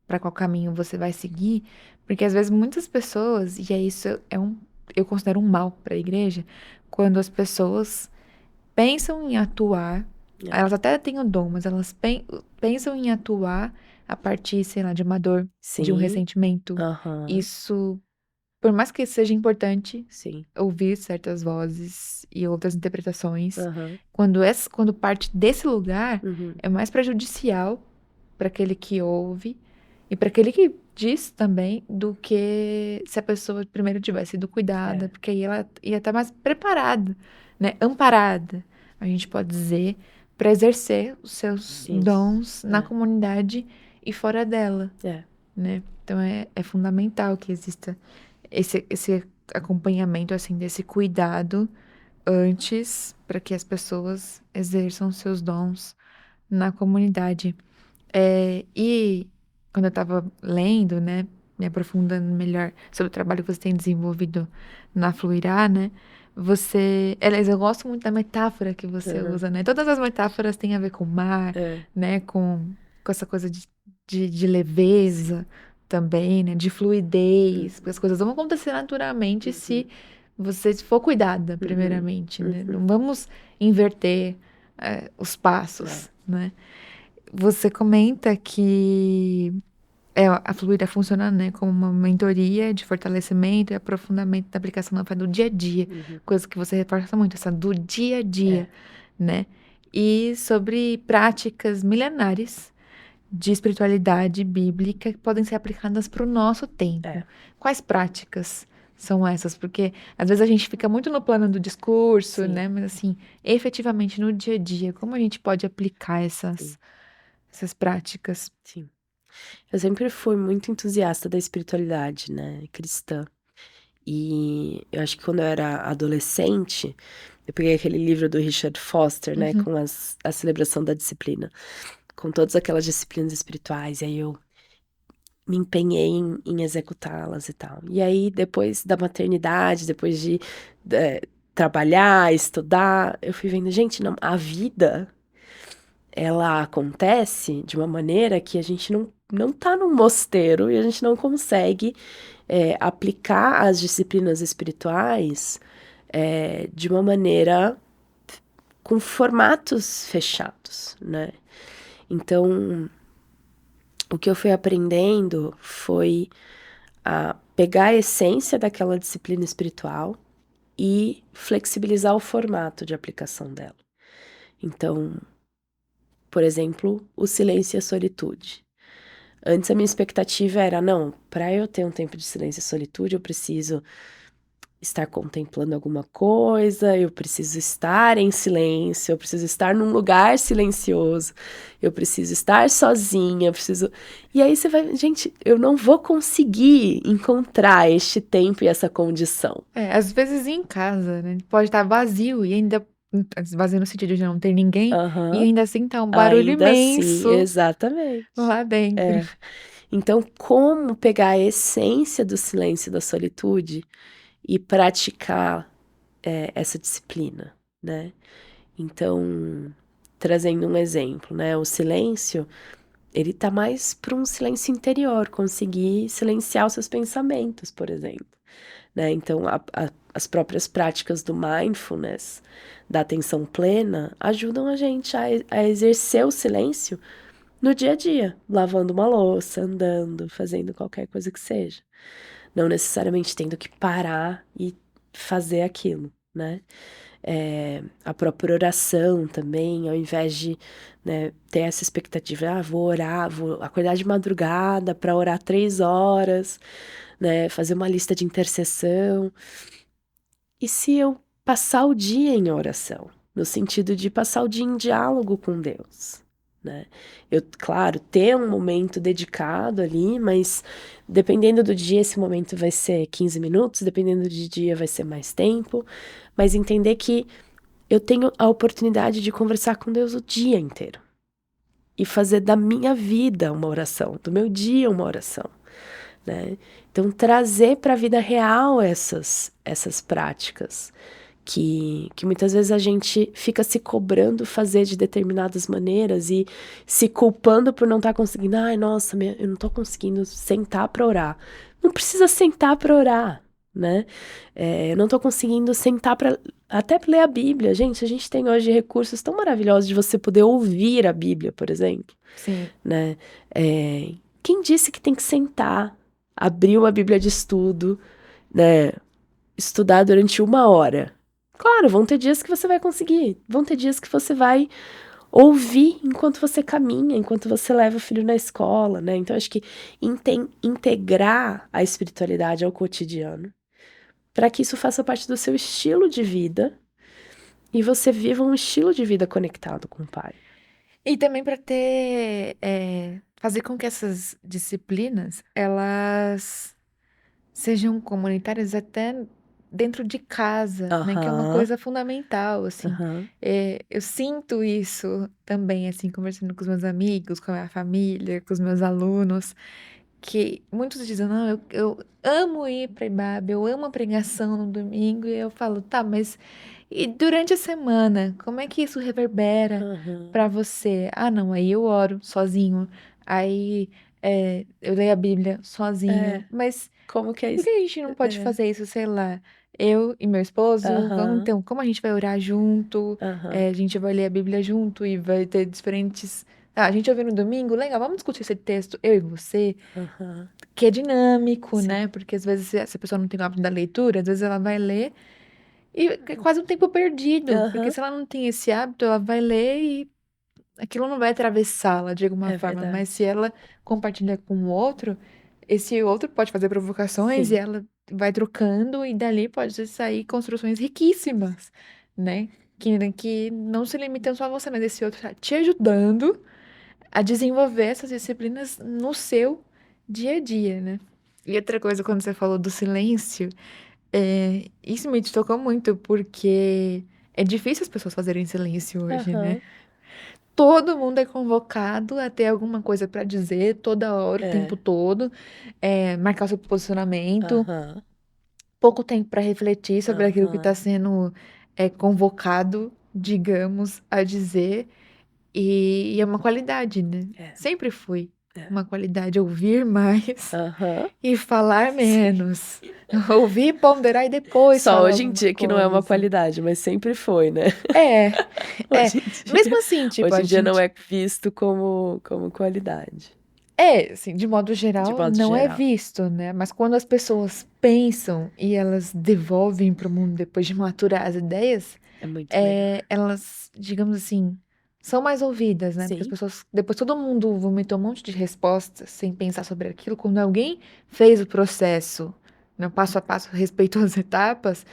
para qual caminho você vai seguir, porque às vezes muitas pessoas, e isso eu considero um mal para a igreja, quando as pessoas pensam em atuar, elas até têm o dom, mas elas pensam em atuar a partir, sei lá, de uma dor, de um Sim. ressentimento. Aham. Isso, por mais que seja importante Sim. ouvir certas vozes e outras interpretações, Aham. quando parte desse lugar, Uhum. é mais prejudicial para aquele que ouve e para aquele que diz também, do que se a pessoa primeiro tivesse sido cuidada, porque aí ela ia estar mais preparada, né? Amparada, a gente pode dizer, para exercer os seus Isso. dons na comunidade e fora dela, né? Então é fundamental que exista esse acompanhamento, assim, desse cuidado antes, para que as pessoas exerçam seus dons na comunidade. E quando eu estava lendo, né, me aprofundando melhor sobre o trabalho que você tem desenvolvido na Fluirá, né, aliás, eu gosto muito da metáfora que você usa, né? Todas as metáforas têm a ver com o mar, né, com essa coisa de leveza também, né, de fluidez, porque as coisas vão acontecer naturalmente se você for cuidada, primeiramente, né? Não vamos inverter os passos, né? Você comenta que a Fluirá funciona, né, como uma mentoria de fortalecimento e aprofundamento da aplicação da fé do dia a dia, coisa que você reforça muito, essa do dia a dia, né? E sobre práticas milenares de espiritualidade bíblica que podem ser aplicadas para o nosso tempo. Quais práticas são essas? Porque às vezes a gente fica muito no plano do discurso, né? Mas assim, efetivamente no dia a dia, como a gente pode aplicar essas práticas? Sim. Eu sempre fui muito entusiasta da espiritualidade, né, cristã. E eu acho que quando eu era adolescente, eu peguei aquele livro do Richard Foster, né, com a celebração da disciplina, com todas aquelas disciplinas espirituais, e aí eu me empenhei em executá-las e tal. E aí, depois da maternidade, depois de trabalhar, estudar, eu fui vendo, gente, não, a vida, ela acontece de uma maneira que a gente não tá num mosteiro e a gente não consegue aplicar as disciplinas espirituais de uma maneira com formatos fechados, né? Então, o que eu fui aprendendo foi a pegar a essência daquela disciplina espiritual e flexibilizar o formato de aplicação dela. Então, por exemplo, o silêncio e a solitude. Antes a minha expectativa era, não, para eu ter um tempo de silêncio e solitude, eu preciso estar contemplando alguma coisa, eu preciso estar em silêncio, eu preciso estar num lugar silencioso, eu preciso estar sozinha, eu preciso... E aí você vai, gente, eu não vou conseguir encontrar este tempo e essa condição. Às vezes em casa, né? Pode estar vazio e ainda. Vazio no sentido de não ter ninguém, e Aham. ainda assim tá um barulho Ainda assim, imenso exatamente. lá dentro. É. Então, como pegar a essência do silêncio e da solitude e praticar essa disciplina, né? Então, trazendo um exemplo, né? O silêncio, ele tá mais para um silêncio interior, conseguir silenciar os seus pensamentos, por exemplo, né? Então, as próprias práticas do mindfulness, da atenção plena, ajudam a gente a exercer o silêncio no dia a dia, lavando uma louça, andando, fazendo qualquer coisa que seja. Não necessariamente tendo que parar e fazer aquilo, né? A própria oração também, ao invés de, né, ter essa expectativa, vou orar, vou acordar de madrugada para orar 3 horas, né, fazer uma lista de intercessão. E se eu passar o dia em oração, no sentido de passar o dia em diálogo com Deus, né? Eu, claro, ter um momento dedicado ali, mas dependendo do dia, esse momento vai ser 15 minutos, dependendo do dia, vai ser mais tempo, mas entender que eu tenho a oportunidade de conversar com Deus o dia inteiro e fazer da minha vida uma oração, do meu dia uma oração, né? Então, trazer para a vida real essas práticas que muitas vezes a gente fica se cobrando fazer de determinadas maneiras e se culpando por não estar conseguindo. Ai, nossa, eu não estou conseguindo sentar para orar. Não precisa sentar para orar, né? Eu não estou conseguindo sentar para até ler a Bíblia. Gente, a gente tem hoje recursos tão maravilhosos de você poder ouvir a Bíblia, por exemplo. Sim. Né? Quem disse que tem que sentar, abrir uma Bíblia de estudo, né? Estudar durante 1 hora? Claro, vão ter dias que você vai conseguir, vão ter dias que você vai ouvir enquanto você caminha, enquanto você leva o filho na escola, né? Então, acho que integrar a espiritualidade ao cotidiano, para que isso faça parte do seu estilo de vida e você viva um estilo de vida conectado com o Pai. E também para ter, fazer com que essas disciplinas, elas sejam comunitárias até dentro de casa, né? Que é uma coisa fundamental, assim. Eu sinto isso também, assim, conversando com os meus amigos, com a minha família, com os meus alunos, que muitos dizem, não, eu amo ir para IBAB, eu amo a pregação no domingo, e eu falo, tá, mas e durante a semana, como é que isso reverbera para você? Ah, não, aí eu oro sozinho, aí eu leio a Bíblia sozinho, mas Como que é por isso? que a gente não pode fazer isso, sei lá, eu e meu esposo, vamos, então, como a gente vai orar junto, a gente vai ler a Bíblia junto e vai ter diferentes... Ah, a gente ouviu no domingo, legal, vamos discutir esse texto, eu e você, que é dinâmico, Sim. né? Porque às vezes, se a pessoa não tem o hábito da leitura, às vezes ela vai ler e é quase um tempo perdido, porque se ela não tem esse hábito, ela vai ler e aquilo não vai atravessá-la de alguma forma, verdade. mas se ela compartilha com o outro, esse outro pode fazer provocações Sim. e ela vai trocando e dali pode sair construções riquíssimas, né? Que não se limitam só a você, mas esse outro tá te ajudando a desenvolver essas disciplinas no seu dia a dia, né? E outra coisa, quando você falou do silêncio, isso me tocou muito, porque é difícil as pessoas fazerem silêncio hoje, né? Todo mundo é convocado a ter alguma coisa para dizer toda hora, o tempo todo, marcar o seu posicionamento, pouco tempo para refletir sobre aquilo que está sendo convocado, digamos, a dizer, e é uma qualidade, né? Sempre foi uma qualidade ouvir mais Aham. e falar menos. Ouvir, ponderar e depois Só falar hoje em alguma dia que não é coisa, uma assim. qualidade, mas sempre foi, né? É, Hoje em mesmo dia, assim, tipo, hoje a em dia não gente... é visto como qualidade, Assim, de modo de geral, modo não é geral. visto, né? Mas quando as pessoas pensam e elas devolvem para o mundo depois de maturar as ideias, É muito melhor. elas, digamos assim, são mais ouvidas, né? Porque as Sim, pessoas, depois todo mundo vomitou um monte de respostas sem pensar sobre aquilo. Quando alguém fez o processo, no passo a passo, respeitou as etapas,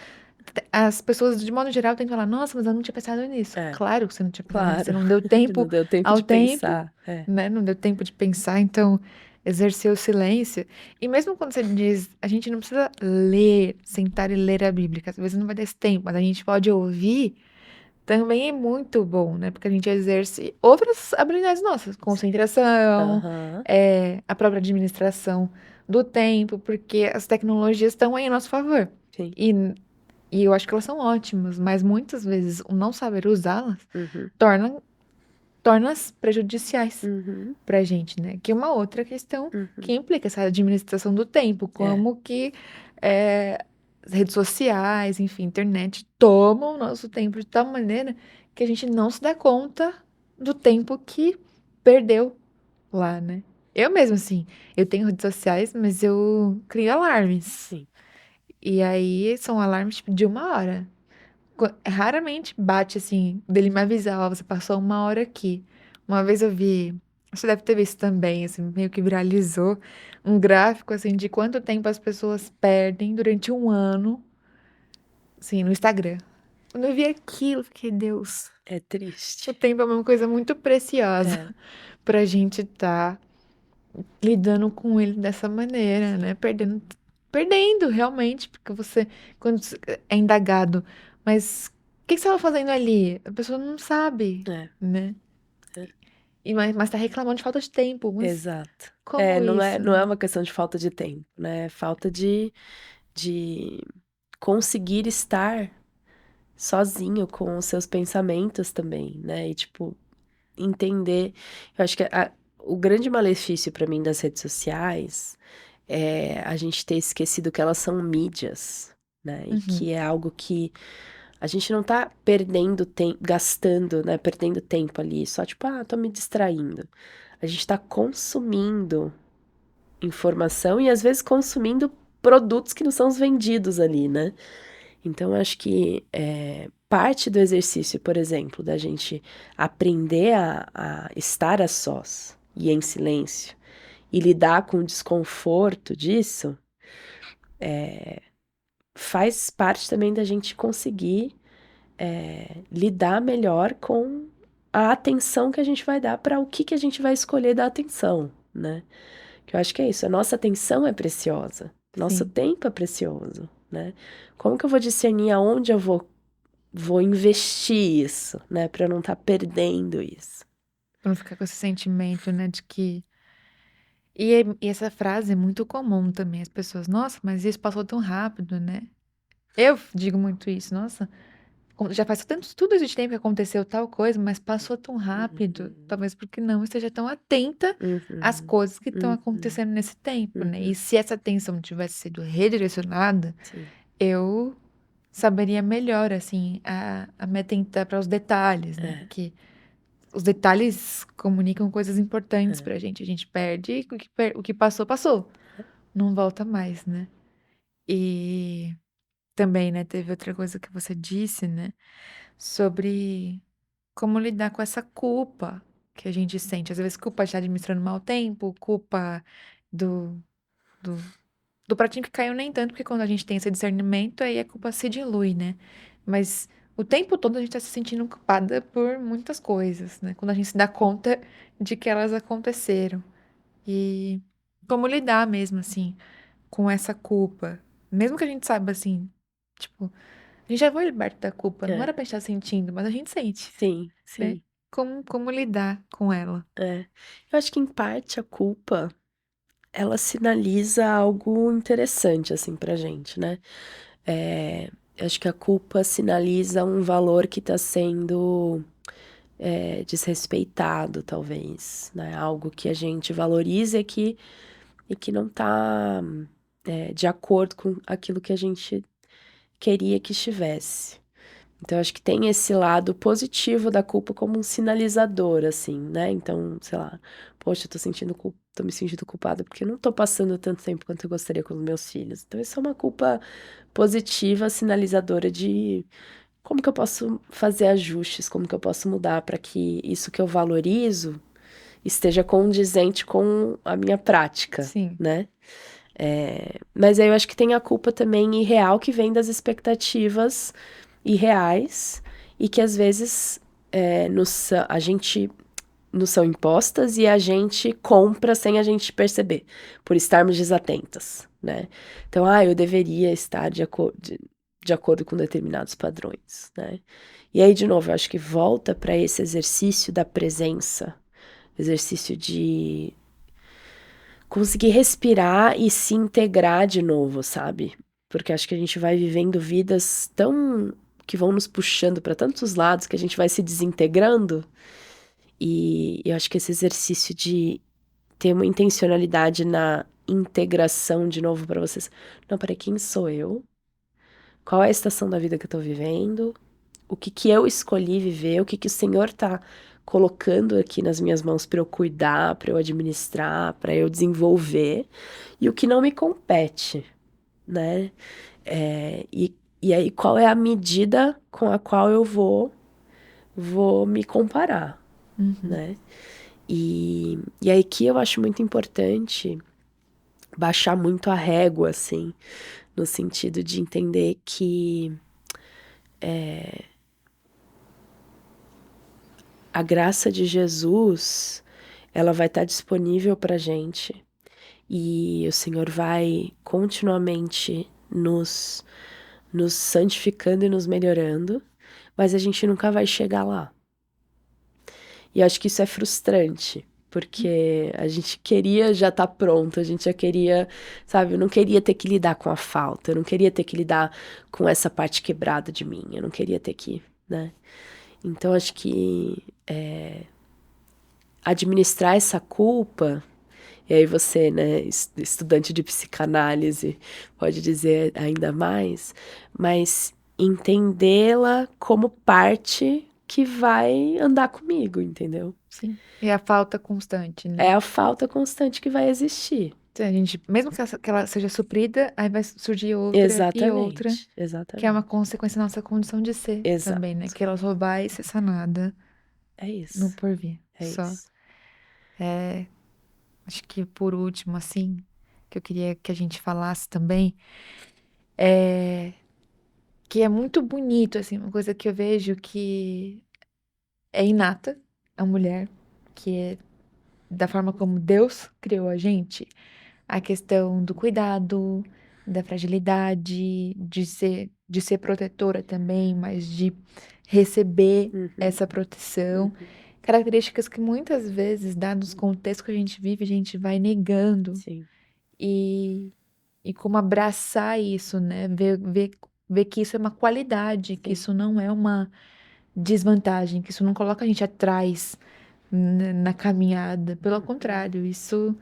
as pessoas, de modo geral, têm que falar: Nossa, mas eu não tinha pensado nisso. é, Claro que você não tinha pensado nisso, você claro. não deu Não tempo deu tempo ao de tempo, pensar. É. né? Não deu tempo de pensar, então exercer o silêncio. E mesmo quando você diz, a gente não precisa ler, sentar e ler a Bíblia, que às vezes não vai ter esse tempo, mas a gente pode ouvir, também é muito bom, né? Porque a gente exerce outras habilidades nossas, concentração, Aham, a própria administração do tempo, porque as tecnologias estão aí a nosso favor. sim. E, e eu acho que elas são ótimas, mas muitas vezes o não saber usá-las Uhum, torna, torna-as prejudiciais uhum, pra gente, né? Que é uma outra questão que uhum. implica essa administração do tempo, É, como que as redes sociais, enfim, internet tomam o nosso tempo de tal maneira que a gente não se dá conta do tempo que perdeu lá, né? Eu mesmo, assim, eu tenho redes sociais, mas eu crio alarmes. sim. E aí são alarmes tipo, de 1 hora. Raramente bate assim, dele me avisar, ó, você passou 1 hora aqui. Uma vez eu vi, você deve ter visto também, assim, meio que viralizou um gráfico assim de quanto tempo as pessoas perdem durante um ano, assim, no Instagram. Quando eu vi aquilo, eu fiquei, Deus, É o triste. tempo é uma coisa muito preciosa É, pra gente estar lidando com ele dessa maneira, né? Perdendo realmente, porque você, quando é indagado, mas o que que você estava fazendo ali? A pessoa não sabe, é, né? é. Mas tá reclamando de falta de tempo, mas Exato. É, como isso, não é né? uma questão de falta de tempo, né? É falta de conseguir estar sozinho com os seus pensamentos também, né? E, tipo, entender. Eu acho que o grande malefício pra mim das redes sociais é a gente ter esquecido que elas são mídias, né? E Uhum, que é algo que a gente não tá perdendo tempo, gastando, né? Perdendo tempo ali, só tipo, tô me distraindo. A gente tá consumindo informação e às vezes consumindo produtos que não são os vendidos ali, né? Então, eu acho que parte do exercício, por exemplo, da gente aprender a estar a sós e em silêncio e lidar com o desconforto disso, faz parte também da gente conseguir lidar melhor com a atenção que a gente vai dar para o que a gente vai escolher dar atenção, né? Que eu acho que é isso, a nossa atenção é preciosa, nosso sim. tempo é precioso, né? Como que eu vou discernir aonde eu vou investir isso, né, para eu não estar perdendo isso? Pra não ficar com esse sentimento, né, de que. E essa frase é muito comum também, as pessoas, nossa, mas isso passou tão rápido, né? Eu digo muito isso, nossa. Já faz tudo isso de tempo que aconteceu tal coisa, mas passou tão rápido. Uhum, Talvez porque não esteja tão atenta às uhum, coisas que estão uhum, acontecendo nesse tempo, né? E uhum, se essa atenção tivesse sido redirecionada, sim, eu saberia melhor, assim, a me atentar para os detalhes, né? é, Porque os detalhes comunicam coisas importantes é, pra gente. A gente perde o que passou, passou. Não volta mais, né? E também, né, teve outra coisa que você disse, né? Sobre como lidar com essa culpa que a gente sente. Às vezes, culpa de estar administrando mal o tempo, culpa do, do, do pratinho que caiu nem tanto, porque quando a gente tem esse discernimento, aí a culpa se dilui, né? Mas o tempo todo a gente está se sentindo culpada por muitas coisas, né? Quando a gente se dá conta de que elas aconteceram. E como lidar mesmo, assim, com essa culpa. Mesmo que a gente saiba, assim, tipo, a gente já foi liberto da culpa, não é, era pra estar sentindo, mas a gente sente, sim, né? sim, Como lidar com ela. é. Eu acho que em parte a culpa, ela sinaliza algo interessante, assim, pra gente, né? Eu acho que a culpa sinaliza um valor que tá sendo desrespeitado, talvez, né? Algo que a gente valoriza e que não tá de acordo com aquilo que a gente queria que estivesse. Então, eu acho que tem esse lado positivo da culpa como um sinalizador, assim, né? Então, sei lá, poxa, eu tô me sentindo culpada porque eu não tô passando tanto tempo quanto eu gostaria com os meus filhos. Então, isso é uma culpa positiva, sinalizadora de como que eu posso fazer ajustes, como que eu posso mudar para que isso que eu valorizo esteja condizente com a minha prática, Sim. né? Mas aí eu acho que tem a culpa também irreal que vem das expectativas irreais e que às vezes nos são impostas e a gente compra sem a gente perceber, por estarmos desatentas, né? Então, eu deveria estar de acordo com determinados padrões, né? E aí, de novo, eu acho que volta para esse exercício da presença, exercício de conseguir respirar e se integrar de novo, sabe? Porque acho que a gente vai vivendo vidas que vão nos puxando para tantos lados que a gente vai se desintegrando. E eu acho que esse exercício de ter uma intencionalidade na integração de novo para vocês. Não, peraí, quem sou eu? Qual é a estação da vida que eu tô vivendo? O que eu escolhi viver? O que o Senhor tá colocando aqui nas minhas mãos para eu cuidar, para eu administrar, para eu desenvolver? E o que não me compete, né? E aí, qual é a medida com a qual eu vou me comparar, né? E aí que eu acho muito importante baixar muito a régua, assim, no sentido de entender que a graça de Jesus, ela vai estar disponível pra gente e o Senhor vai continuamente nos santificando e nos melhorando, mas a gente nunca vai chegar lá. E acho que isso é frustrante, porque a gente queria já estar pronto, a gente já queria, sabe, eu não queria ter que lidar com a falta, eu não queria ter que lidar com essa parte quebrada de mim, eu não queria ter que, né? Então acho que administrar essa culpa, e aí você, né, estudante de psicanálise, pode dizer ainda mais, mas entendê-la como parte que vai andar comigo, entendeu? Sim. E a falta constante, né? É a falta constante que vai existir. Então, a gente, mesmo que ela seja suprida, aí vai surgir outra e outra, Exatamente. que é uma consequência da nossa condição de ser também, né? Exato. Que ela só vai ser sanada É no isso. porvir. É Só. isso. Acho que por último, assim, que eu queria que a gente falasse também, é que é muito bonito, assim, uma coisa que eu vejo que é inata à mulher, que é da forma como Deus criou a gente, a questão do cuidado, da fragilidade, de ser protetora também, mas de receber essa proteção. Características que muitas vezes, dados os contextos que a gente vive, a gente vai negando. Sim. E como abraçar isso, né? Ver que isso é uma qualidade, que isso não é uma desvantagem, que isso não coloca a gente atrás na caminhada. Pelo contrário, isso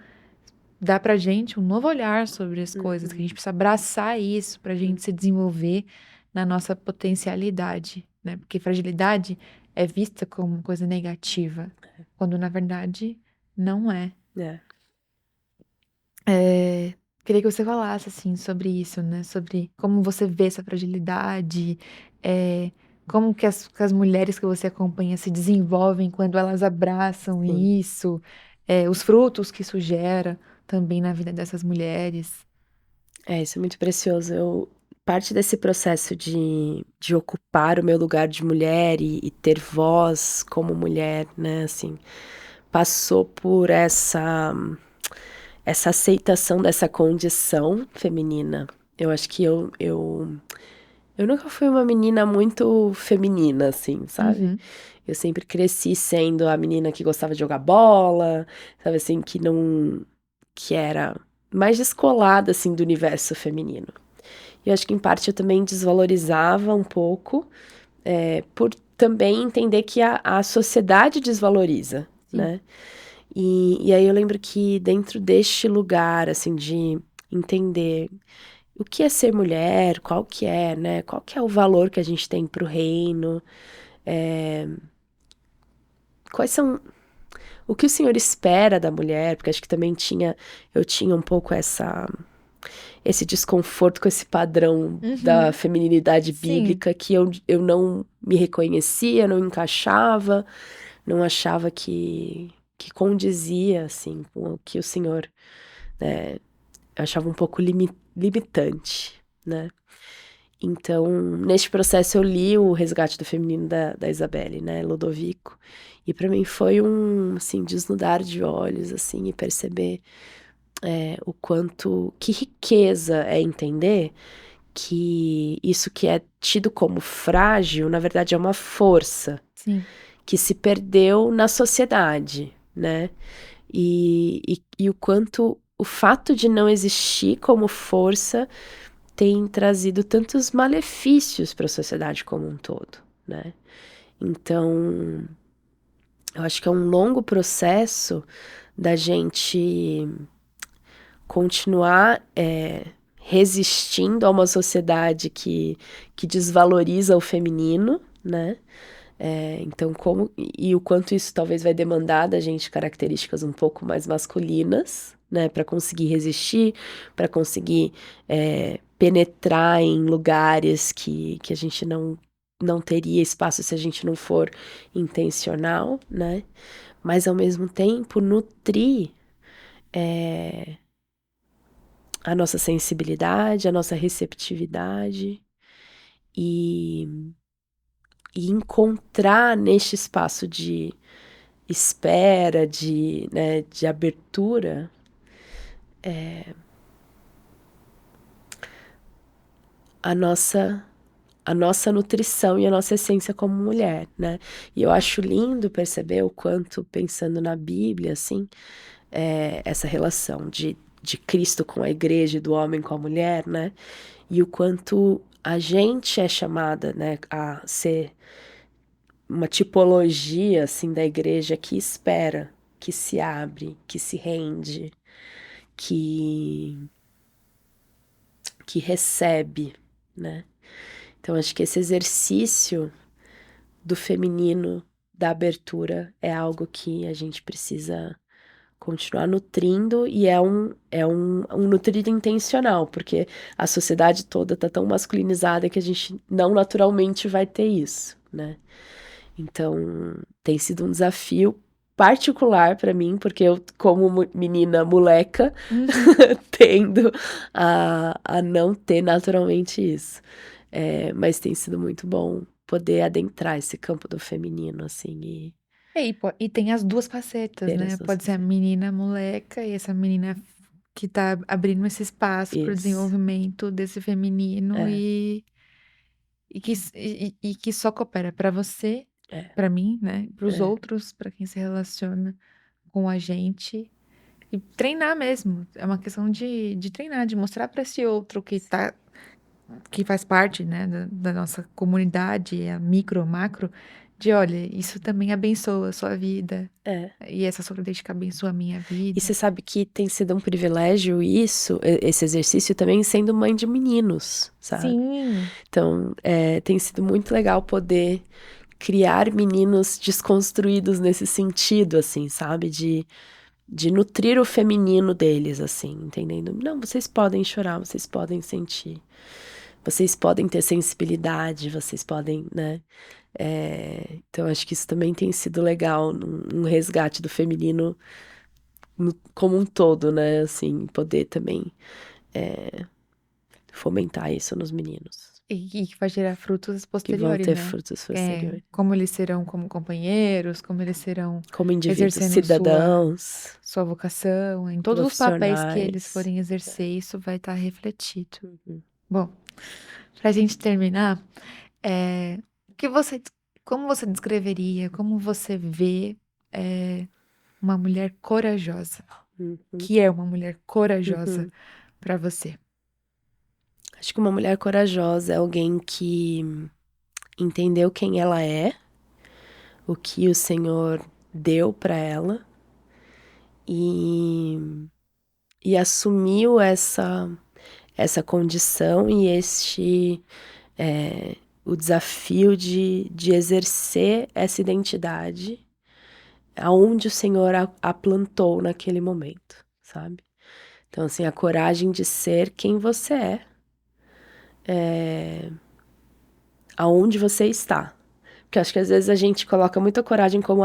dá pra gente um novo olhar sobre as coisas, que a gente precisa abraçar isso pra gente se desenvolver na nossa potencialidade, né? Porque fragilidade é vista como coisa negativa, quando na verdade não é. Queria que você falasse, assim, sobre isso, né? Sobre como você vê essa fragilidade, como que as mulheres que você acompanha se desenvolvem quando elas abraçam Sim. isso, os frutos que isso gera também na vida dessas mulheres. Isso é muito precioso. Parte desse processo de ocupar o meu lugar de mulher e ter voz como mulher, né, assim, passou por essa aceitação dessa condição feminina. Eu acho que eu nunca fui uma menina muito feminina, assim, sabe? Eu sempre cresci sendo a menina que gostava de jogar bola, sabe assim, que era mais descolada, assim, do universo feminino. E eu acho que, em parte, eu também desvalorizava um pouco por também entender que a sociedade desvaloriza, né? E aí eu lembro que dentro deste lugar, assim, de entender o que é ser mulher, qual que é, né? Qual que é o valor que a gente tem pro reino, quais são o que o Senhor espera da mulher, porque acho que também eu tinha um pouco esse desconforto com esse padrão da feminilidade Sim. bíblica que eu não me reconhecia, não encaixava, não achava que condizia, assim, com o que o Senhor, né, eu achava um pouco limitante, né? Então, neste processo eu li o Resgate do Feminino da Isabelle, né, Ludovico, e para mim foi assim, desnudar de olhos, assim, e perceber o quanto, que riqueza é entender que isso que é tido como frágil, na verdade é uma força Sim. que se perdeu na sociedade, né? E o quanto o fato de não existir como força tem trazido tantos malefícios para a sociedade como um todo, né? Então, eu acho que é um longo processo da gente continuar resistindo a uma sociedade que desvaloriza o feminino, né? Então, e o quanto isso talvez vai demandar da gente características um pouco mais masculinas, né? Para conseguir resistir, para conseguir penetrar em lugares que a gente não teria espaço se a gente não for intencional, né? Mas, ao mesmo tempo, nutrir a nossa sensibilidade, a nossa receptividade e encontrar neste espaço de espera, né, de abertura, a nossa nutrição e a nossa essência como mulher, né? E eu acho lindo perceber o quanto, pensando na Bíblia, assim, essa relação de Cristo com a igreja e do homem com a mulher, né? E o quanto a gente é chamada, né, a ser uma tipologia, assim, da igreja que espera, que se abre, que se rende, que recebe, né? Então, acho que esse exercício do feminino, da abertura, é algo que a gente precisa continuar nutrindo e é um nutrir intencional, porque a sociedade toda tá tão masculinizada que a gente não naturalmente vai ter isso, né? Então, tem sido um desafio particular para mim, porque eu, como menina moleca, tendo a não ter naturalmente isso. Mas tem sido muito bom poder adentrar esse campo do feminino, assim, E tem as duas facetas, ter né? essas Pode ser a menina moleca e essa menina que tá abrindo esse espaço para o Isso. desenvolvimento desse feminino É, e que só coopera para você, é, para mim, né? Para os é, outros, para quem se relaciona com a gente. E treinar mesmo. É uma questão de treinar, de mostrar para esse outro que faz parte, né, da nossa comunidade, a micro, macro, de olha, isso também abençoa a sua vida. é. E essa sua característica abençoa a minha E vida. você sabe que tem sido um privilégio isso, esse exercício também sendo mãe de meninos, sabe? Sim, Então, tem sido muito legal poder criar meninos desconstruídos nesse sentido, assim, sabe? De nutrir o feminino deles, assim, entendendo? Não, vocês podem chorar, vocês podem sentir, vocês podem ter sensibilidade, vocês podem, né? Então, acho que isso também tem sido legal, um resgate do feminino como um todo, né? Assim, poder também fomentar isso nos meninos. e que vai gerar frutos Que vão posteriores, ter né? frutos posteriores. Como eles serão como companheiros, como eles serão Como indivíduos, exercendo cidadãos, sua vocação, em todos os papéis que eles profissionais. forem exercer, isso vai estar refletido. Uhum. Bom, pra gente terminar, é, como você descreveria, como você vê uma mulher corajosa? Uhum. Que é uma mulher corajosa Uhum. pra você? Acho que uma mulher corajosa é alguém que entendeu quem ela é, o que o Senhor deu para ela e assumiu essa condição e o desafio de exercer essa identidade aonde o Senhor a plantou naquele momento, sabe? Então, assim, a coragem de ser quem você é, aonde você está. Porque eu acho que às vezes a gente coloca muita coragem como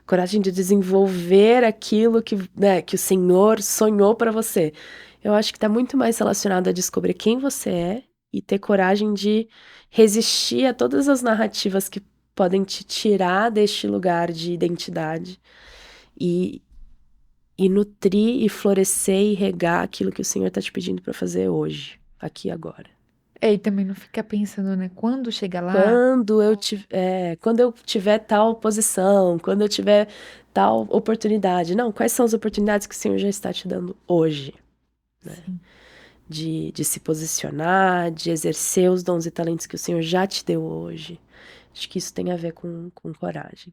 coragem de desenvolver aquilo que, né, que o Senhor sonhou para você. Eu acho que está muito mais relacionado a descobrir quem você é e ter coragem de resistir a todas as narrativas que podem te tirar deste lugar de identidade e nutrir e florescer e regar aquilo que o Senhor está te pedindo para fazer hoje, aqui e agora. E também não fica pensando, né? Quando chegar lá, Quando eu tiver tal posição, quando eu tiver tal oportunidade. Não, quais são as oportunidades que o Senhor já está te dando hoje? Né? De se posicionar, de exercer os dons e talentos que o Senhor já te deu hoje. Acho que isso tem a ver com coragem.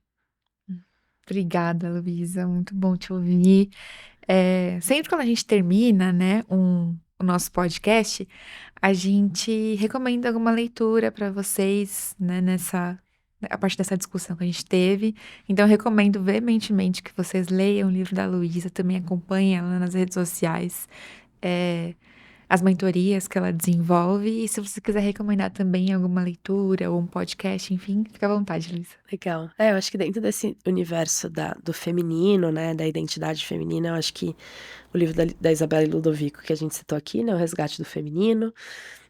Obrigada, Luísa. Muito bom te ouvir. Sempre quando a gente termina, né, o nosso podcast, a gente recomenda alguma leitura para vocês, né, a partir dessa discussão que a gente teve. Então, eu recomendo veementemente que vocês leiam o livro da Luísa, também acompanhem ela nas redes sociais, as mentorias que ela desenvolve. E se você quiser recomendar também alguma leitura ou um podcast, enfim, fica à vontade, Luísa. Legal. Eu acho que dentro desse universo do feminino, né, da identidade feminina, eu acho que o livro da Isabelle Ludovico, que a gente citou aqui, né, O Resgate do Feminino,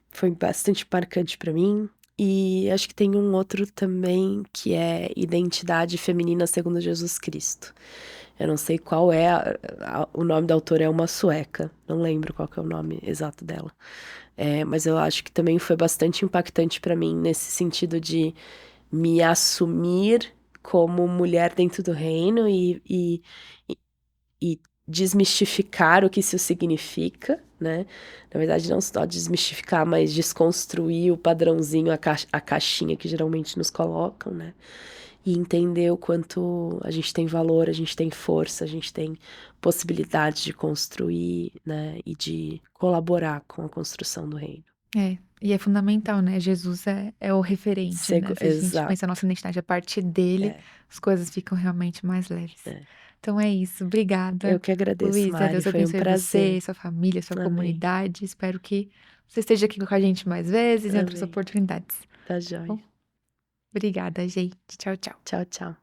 foi bastante marcante para mim. E acho que tem um outro também, que é Identidade Feminina segundo Jesus Cristo. Eu não sei qual é, o nome da autora é uma sueca, não lembro qual que é o nome exato dela. Mas eu acho que também foi bastante impactante para mim, nesse sentido de me assumir como mulher dentro do reino e desmistificar o que isso significa, né? Na verdade, não só desmistificar, mas desconstruir o padrãozinho, a caixinha que geralmente nos colocam, né? E entender o quanto a gente tem valor, a gente tem força, a gente tem possibilidade de construir, né? E de colaborar com a construção do reino. E é fundamental, né? Jesus é o referente, né? Se a gente pensa a nossa identidade a partir dele, as coisas ficam realmente mais leves. Então é isso. Obrigada. Eu que agradeço, Luísa, Mari, Deus foi um abençoe prazer. você, sua família, sua Amém. comunidade. Espero que você esteja aqui com a gente mais vezes em outras Amém. oportunidades. Tá joia. Obrigada, gente. Tchau, tchau. Tchau, tchau.